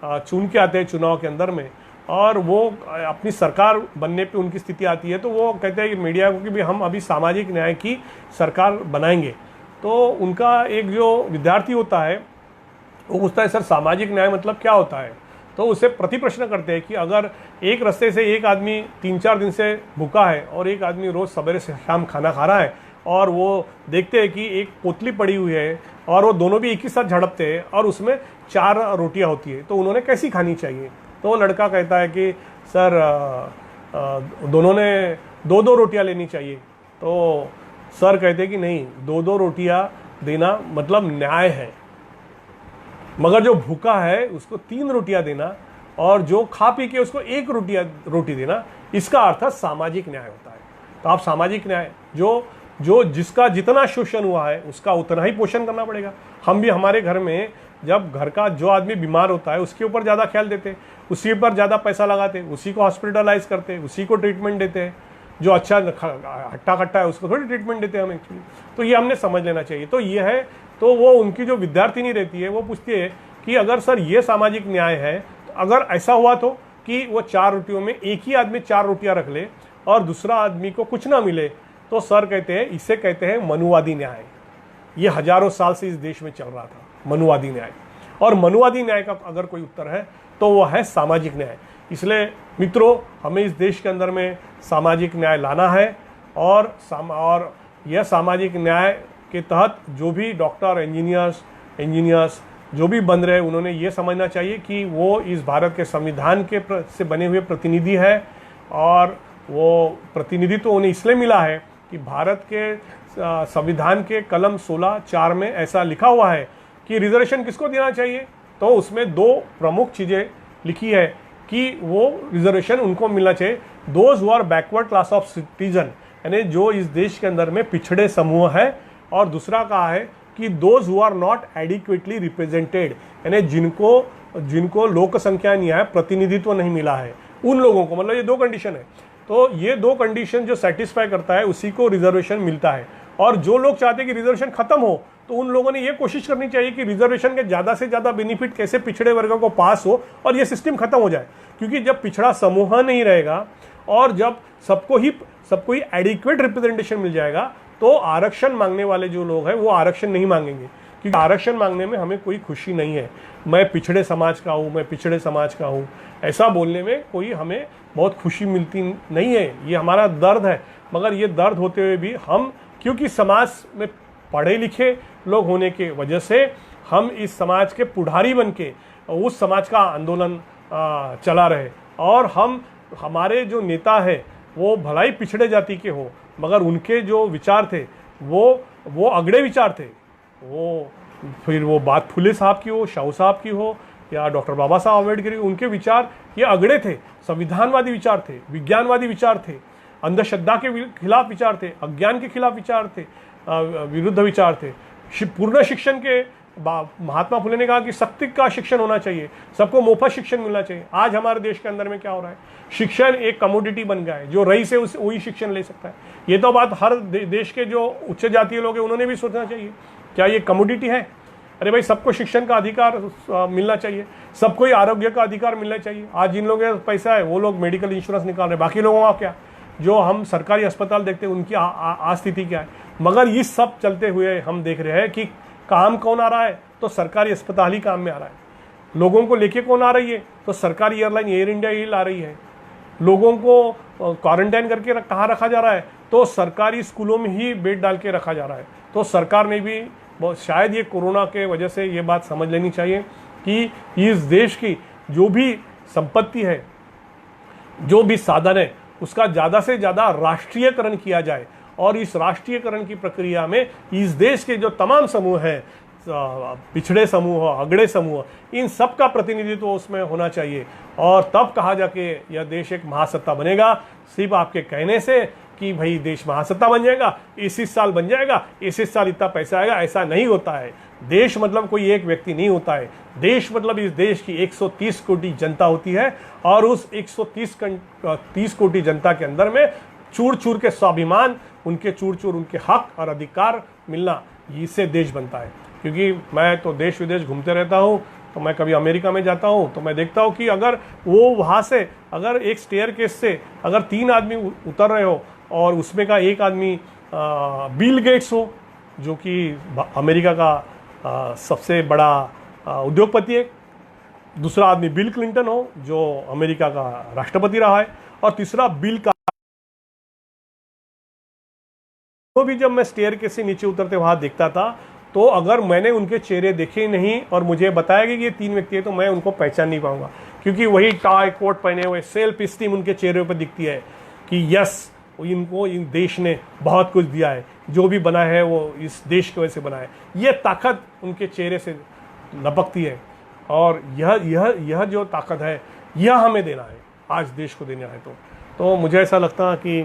चुन के आते हैं चुनाव के अंदर में, और वो अपनी सरकार बनने पे उनकी स्थिति आती है तो वो कहते हैं कि मीडिया को कि भी हम अभी सामाजिक न्याय की सरकार बनाएंगे। तो उनका एक जो विद्यार्थी होता है वो पूछता है, सर सामाजिक न्याय मतलब क्या होता है? तो उसे प्रति प्रश्न करते हैं कि अगर एक रास्ते से एक आदमी 3-4 दिन से भूखा है और एक आदमी रोज़ सवेरे से शाम खाना खा रहा है, और वो देखते हैं कि एक पोतली पड़ी हुई है और वो दोनों भी एक ही साथ झड़पते हैं और उसमें 4 रोटियां होती है, तो उन्होंने कैसी खानी चाहिए? तो वो लड़का कहता है कि सर दोनों ने 2-2 रोटियां लेनी चाहिए। तो सर कहते हैं कि नहीं, 2-2 रोटियां देना मतलब न्याय है, मगर जो भूखा है उसको 3 रोटियां देना और जो खा पी के उसको 1 रोटी देना, इसका अर्थ सामाजिक न्याय होता है। तो आप सामाजिक न्याय जो जिसका जितना शोषण हुआ है उसका उतना ही पोषण करना पड़ेगा। हम भी हमारे घर में जब घर का जो आदमी बीमार होता है उसके ऊपर ज़्यादा ख्याल देते, उसी पर ज़्यादा पैसा लगाते, उसी को हॉस्पिटलाइज करते, उसी को ट्रीटमेंट देते हैं। जो अच्छा हट्टा कट्टा है उसको थोड़ी ट्रीटमेंट देते हैं हम एक्चुअली। तो ये हमने समझ लेना चाहिए। तो ये है, तो वो उनकी जो विद्यार्थिनी रहती है वो पूछती है कि अगर सर ये सामाजिक न्याय है, तो अगर ऐसा हुआ तो कि वो 4 रोटियों में एक ही आदमी 4 रोटियां रख ले और दूसरा आदमी को कुछ ना मिले, तो सर कहते हैं इसे कहते हैं मनुवादी न्याय। ये हजारों साल से इस देश में चल रहा था, मनुवादी न्याय। और मनुवादी न्याय का अगर कोई उत्तर है तो वो है सामाजिक न्याय। इसलिए मित्रों, हमें इस देश के अंदर में सामाजिक न्याय लाना है, और यह सामाजिक न्याय के तहत जो भी डॉक्टर, इंजीनियर्स जो भी बन रहे हैं, उन्होंने ये समझना चाहिए कि वो इस भारत के संविधान के से बने हुए प्रतिनिधि है, और वो प्रतिनिधित्व तो उन्हें इसलिए मिला है कि भारत के संविधान के कलम 16(4) में ऐसा लिखा हुआ है कि रिजर्वेशन किसको देना चाहिए। तो उसमें 2 प्रमुख चीज़ें लिखी है कि वो रिजर्वेशन उनको मिलना चाहिए, those who are backward class of citizen, यानी जो इस देश के अंदर में पिछड़े समूह है, और दूसरा कहा है कि those who are not adequately represented, यानी जिनको लोक संख्या न्याय प्रतिनिधित्व नहीं मिला है, उन लोगों को, मतलब ये 2 कंडीशन है। तो ये 2 कंडीशन जो सेटिस्फाई करता है उसी को रिजर्वेशन मिलता है। और जो लोग चाहते हैं कि रिजर्वेशन खत्म हो, तो उन लोगों ने ये कोशिश करनी चाहिए कि रिजर्वेशन के ज़्यादा से ज़्यादा बेनिफिट कैसे पिछड़े वर्गों को पास हो और ये सिस्टम खत्म हो जाए। क्योंकि जब पिछड़ा समूह नहीं रहेगा और जब सबको ही एडिक्वेट रिप्रेजेंटेशन मिल जाएगा, तो आरक्षण मांगने वाले जो लोग हैं वो आरक्षण नहीं मांगेंगे, क्योंकि आरक्षण मांगने में हमें कोई खुशी नहीं है। मैं पिछड़े समाज का हूँ, ऐसा बोलने में कोई हमें बहुत खुशी मिलती नहीं है, ये हमारा दर्द है। मगर ये दर्द होते हुए भी हम, क्योंकि समाज में पढ़े लिखे लोग होने के वजह से हम इस समाज के पुढ़ारी बन के उस समाज का आंदोलन चला रहे, और हम हमारे जो नेता है वो भला ही पिछड़े जाति के हो, मगर उनके जो विचार थे वो अगड़े विचार थे। वो फिर वो बात फुले साहब की हो, शाहू साहब की हो, या डॉक्टर बाबा साहब अम्बेडकर, उनके विचार ये अगड़े थे, संविधानवादी विचार थे, विज्ञानवादी विचार थे, अंधश्रद्धा के खिलाफ विचार थे, अज्ञान के खिलाफ विचार थे, विरुद्ध विचार थे। पूर्ण शिक्षण के महात्मा फुले ने कहा कि सख्ती का शिक्षण होना चाहिए, सबको मुफ्त शिक्षण मिलना चाहिए। आज हमारे देश के अंदर में क्या हो रहा है, शिक्षण एक कमोडिटी बन गया है, जो रईस है वही शिक्षण ले सकता है। ये तो बात हर देश के जो उच्च जातीय लोग हैं उन्होंने भी सोचना चाहिए, क्या ये कमोडिटी है? अरे भाई, सबको शिक्षण का अधिकार मिलना चाहिए, सबको ही आरोग्य का अधिकार मिलना चाहिए। आज जिन लोगों के पैसा है वो लोग मेडिकल इंश्योरेंस निकाल रहे हैं, बाकी लोगों का क्या? जो हम सरकारी अस्पताल देखते हैं उनकी स्थिति क्या है? मगर इस सब चलते हुए हम देख रहे हैं कि काम कौन आ रहा है, तो सरकारी अस्पताल ही काम में आ रहा है। लोगों को लेके कौन आ रही है, तो सरकारी एयरलाइन एयर इंडिया ही ला रही है। लोगों को क्वारंटाइन करके कहाँ रखा जा रहा है, तो सरकारी स्कूलों में ही बेड डाल के रखा जा रहा है। तो सरकार ने भी शायद ये कोरोना के वजह से ये बात समझ लेनी चाहिए कि इस देश की जो भी संपत्ति है, जो भी साधन है, उसका ज़्यादा से ज़्यादा राष्ट्रीयकरण किया जाए। और इस राष्ट्रीयकरण की प्रक्रिया में इस देश के जो तमाम समूह हैं, पिछड़े समूह, अगड़े समूह, इन सब का प्रतिनिधित्व उसमें होना चाहिए। और तब कहा जाके यह देश एक महासत्ता बनेगा। सिर्फ आपके कहने से कि भाई देश महासत्ता बन जाएगा, इस साल बन जाएगा, इस साल इतना पैसा आएगा, ऐसा नहीं होता है। देश मतलब कोई एक व्यक्ति नहीं होता है। देश मतलब इस देश की 130 कोटि जनता होती है, और उस 130 कोटि जनता के अंदर में चूर चूर के स्वाभिमान, उनके चूर चूर उनके हक और अधिकार मिलना, इससे देश बनता है। क्योंकि मैं तो देश विदेश घूमते रहता हूँ, तो मैं कभी अमेरिका में जाता हूँ तो मैं देखता हूँ कि अगर वो वहाँ से अगर एक स्टेयर केस से अगर 3 आदमी उतर रहे हो, और उसमें का एक आदमी बिल गेट्स हो, जो कि अमेरिका का सबसे बड़ा उद्योगपति है, दूसरा आदमी बिल क्लिंटन हो, जो अमेरिका का राष्ट्रपति रहा है, और तीसरा बिल का। तो भी जब मैं स्टेयर केस से नीचे उतरते वहाँ देखता था, तो अगर मैंने उनके चेहरे देखे नहीं और मुझे बताया कि ये 3 व्यक्ति है, तो मैं उनको पहचान नहीं पाऊंगा। क्योंकि वही टाई कोट पहने हुए, सेल्फ स्टीम उनके चेहरे पर दिखती है कि यस, इनको इन देश ने बहुत कुछ दिया है, जो भी बना है वो इस देश की वजह से बना है। ये ताकत उनके चेहरे से लपकती है, और यह जो ताकत है, यह हमें देना है, आज देश को देना है। तो मुझे ऐसा लगता है कि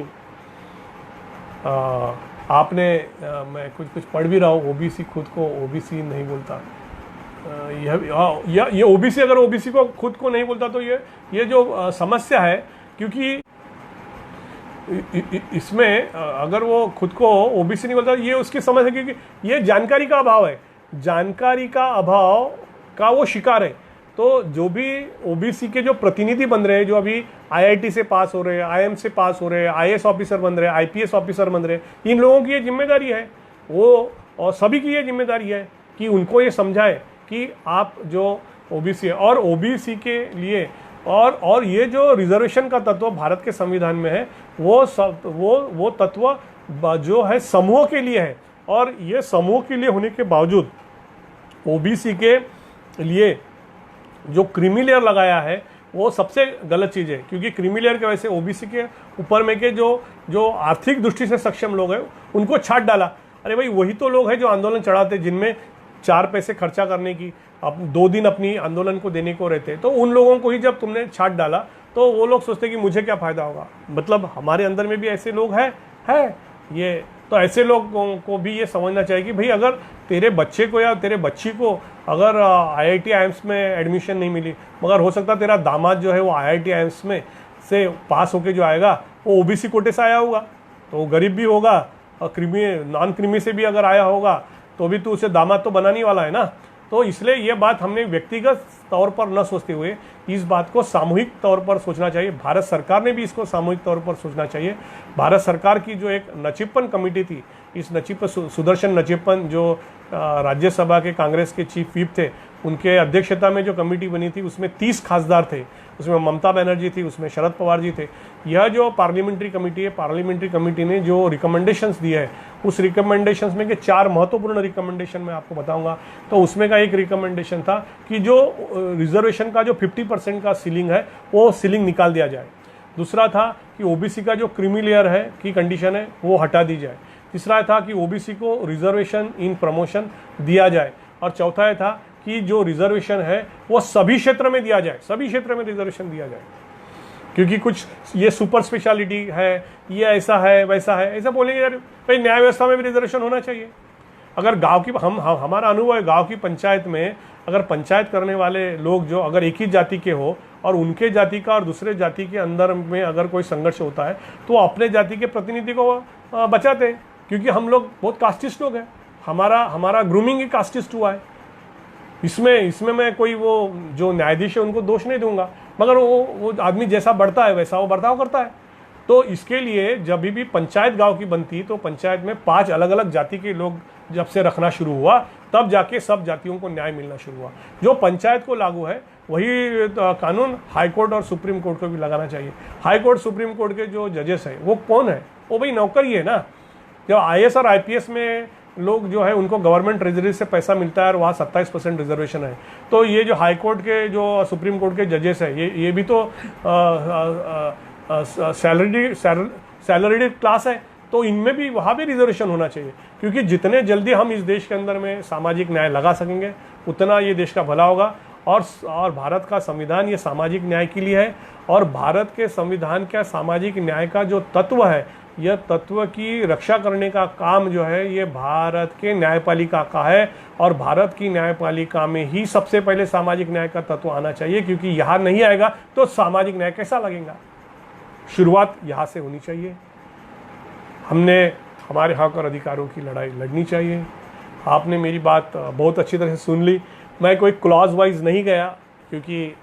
मैं कुछ पढ़ भी रहा हूँ, ओबीसी खुद को ओबीसी नहीं बोलता। ये ओबीसी अगर ओबीसी को खुद को नहीं बोलता, तो ये जो समस्या है, क्योंकि इसमें अगर वो खुद को ओबीसी नहीं बोलता, ये उसकी समझ है, क्योंकि ये जानकारी का अभाव है, जानकारी का अभाव का वो शिकार है। तो जो भी ओबीसी के जो प्रतिनिधि बन रहे हैं, जो अभी आईआईटी से पास हो रहे हैं, आईएम से पास हो रहे हैं, आईएएस ऑफिसर बन रहे हैं, आईपीएस ऑफिसर बन रहे हैं, इन लोगों की ये जिम्मेदारी है, वो और सभी की ये जिम्मेदारी है कि उनको ये समझाए कि आप जो ओबीसी है, और ओबीसी के लिए और ये जो रिजर्वेशन का तत्व भारत के संविधान में है, वो तत्व जो है समूह के लिए है। और ये समूह के लिए होने के बावजूद ओबीसी के लिए जो क्रीमी लेयर लगाया है, वो सबसे गलत चीज़ है। क्योंकि क्रीमी लेयर की वजह से ओबीसी के ऊपर में के जो आर्थिक दृष्टि से सक्षम लोग हैं, उनको छाट डाला। अरे भाई, वही तो लोग हैं जो आंदोलन चढ़ाते, जिनमें 4 पैसे खर्चा करने की, 2 दिन अपनी आंदोलन को देने को रहते। तो उन लोगों को ही जब तुमने छाट डाला, तो वो लोग सोचते कि मुझे क्या फ़ायदा होगा। मतलब हमारे अंदर में भी ऐसे लोग हैं ये। तो ऐसे लोगों को भी ये समझना चाहिए कि भाई, अगर तेरे बच्चे को या तेरे बच्ची को अगर आईआईटी आईएम्स में एडमिशन नहीं मिली, मगर हो सकता तेरा दामाद जो है वो आईआईटी आईएम्स में से पास होके जो आएगा, वो ओबीसी कोटे से आया होगा, तो वो गरीब भी होगा, और नॉन क्रीमी से भी अगर आया होगा, तो भी तो उसे दामाद तो बनाने वाला है ना। तो इसलिए ये बात हमने व्यक्तिगत तौर पर न सोचते हुए इस बात को सामूहिक तौर पर सोचना चाहिए। भारत सरकार ने भी इसको सामूहिक तौर पर सोचना चाहिए। भारत सरकार की जो एक नचिप्पन कमेटी थी, इस सुदर्शन नचिप्पन जो राज्यसभा के कांग्रेस के चीफ व्हिप थे, उनके अध्यक्षता में जो कमेटी बनी थी, उसमें 30 खासदार थे। उसमें ममता बनर्जी थी, उसमें शरद पवार जी थे। यह जो पार्लियामेंट्री कमेटी है, पार्लियामेंट्री कमेटी ने जो रिकमेंडेशंस दिए है, उस रिकमेंडेशंस में के 4 महत्वपूर्ण रिकमेंडेशन मैं आपको बताऊंगा। तो उसमें का एक रिकमेंडेशन था कि जो रिजर्वेशन का जो 50% का सीलिंग है, वो सीलिंग निकाल दिया जाए। दूसरा था कि ओबीसी का जो क्रीमी लेयर है की कंडीशन है वो हटा दी जाए। तीसरा था कि ओबीसी को रिजर्वेशन इन प्रमोशन दिया जाए। और चौथा था कि जो रिजर्वेशन है वो सभी क्षेत्र में दिया जाए, सभी क्षेत्र में रिजर्वेशन दिया जाए। क्योंकि कुछ ये सुपर स्पेशलिटी है, ये ऐसा है वैसा है, ऐसा बोलेंगे यार भाई न्याय व्यवस्था में भी रिजर्वेशन होना चाहिए। अगर गांव की हमारा अनुभव है, गांव की पंचायत में अगर पंचायत करने वाले लोग जो अगर एक ही जाति के हो और उनके जाति का और दूसरे जाति के अंदर में अगर कोई संघर्ष होता है तो अपने जाति के प्रतिनिधि को बचाते हैं। क्योंकि हम लोग बहुत कास्टिस्ट लोग हैं, हमारा ग्रूमिंग ही कास्टिस्ट हुआ है। इसमें मैं कोई वो जो न्यायाधीश है उनको दोष नहीं दूंगा, मगर वो आदमी जैसा बढ़ता है वैसा वो बर्ताव करता है। तो इसके लिए जब भी पंचायत गांव की बनती तो पंचायत में 5 अलग अलग जाति के लोग जब से रखना शुरू हुआ तब जाके सब जातियों को न्याय मिलना शुरू हुआ। जो पंचायत को लागू है वही कानून हाई कोर्ट और सुप्रीम कोर्ट को भी लगाना चाहिए। हाई कोर्ट सुप्रीम कोर्ट के जो जजेस हैं वो कौन है? वो भाई नौकर ही है ना। जब IAS और IPS में लोग जो है उनको गवर्नमेंट ट्रेजरी से पैसा मिलता है और वहाँ 27% रिजर्वेशन है, तो ये जो हाई कोर्ट के जो सुप्रीम कोर्ट के जजेस है ये भी तो सैलरीड क्लास है, तो इनमें भी वहाँ भी रिजर्वेशन होना चाहिए। क्योंकि जितने जल्दी हम इस देश के अंदर में सामाजिक न्याय लगा सकेंगे उतना ये देश का भला होगा। और भारत का संविधान ये सामाजिक न्याय के लिए है, और भारत के संविधान का सामाजिक न्याय का जो तत्व है, यह तत्व की रक्षा करने का काम जो है ये भारत के न्यायपालिका का है। और भारत की न्यायपालिका में ही सबसे पहले सामाजिक न्याय का तत्व आना चाहिए, क्योंकि यहाँ नहीं आएगा तो सामाजिक न्याय कैसा लगेगा। शुरुआत यहाँ से होनी चाहिए। हमने हमारे हक और अधिकारों की लड़ाई लड़नी चाहिए। आपने मेरी बात बहुत अच्छी तरह से सुन ली। मैं कोई क्लॉज वाइज नहीं गया, क्योंकि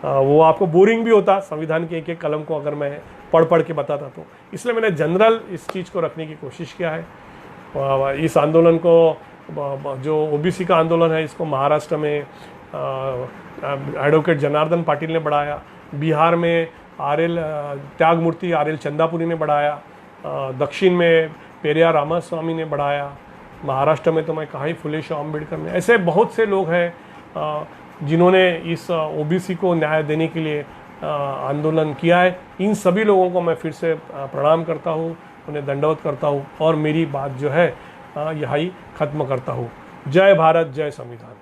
वो आपको बोरिंग भी होता संविधान के एक एक कलम को अगर मैं पढ़ के बताता तो। इसलिए मैंने जनरल इस चीज़ को रखने की कोशिश किया है। इस आंदोलन को, जो ओबीसी का आंदोलन है, इसको महाराष्ट्र में एडवोकेट जनार्दन पाटिल ने बढ़ाया, बिहार में त्यागमूर्ति RL चंदापुरी ने बढ़ाया, दक्षिण में पेरियार रामास्वामी ने बढ़ाया, महाराष्ट्र में तो मैं कहा ही फुले शाह अम्बेडकर ने। ऐसे बहुत से लोग हैं जिन्होंने इस ओबीसी को न्याय देने के लिए आंदोलन किया है। इन सभी लोगों को मैं फिर से प्रणाम करता हूँ, उन्हें दंडवत करता हूँ और मेरी बात जो है यहाँ ही ख़त्म करता हूँ। जय भारत, जय संविधान।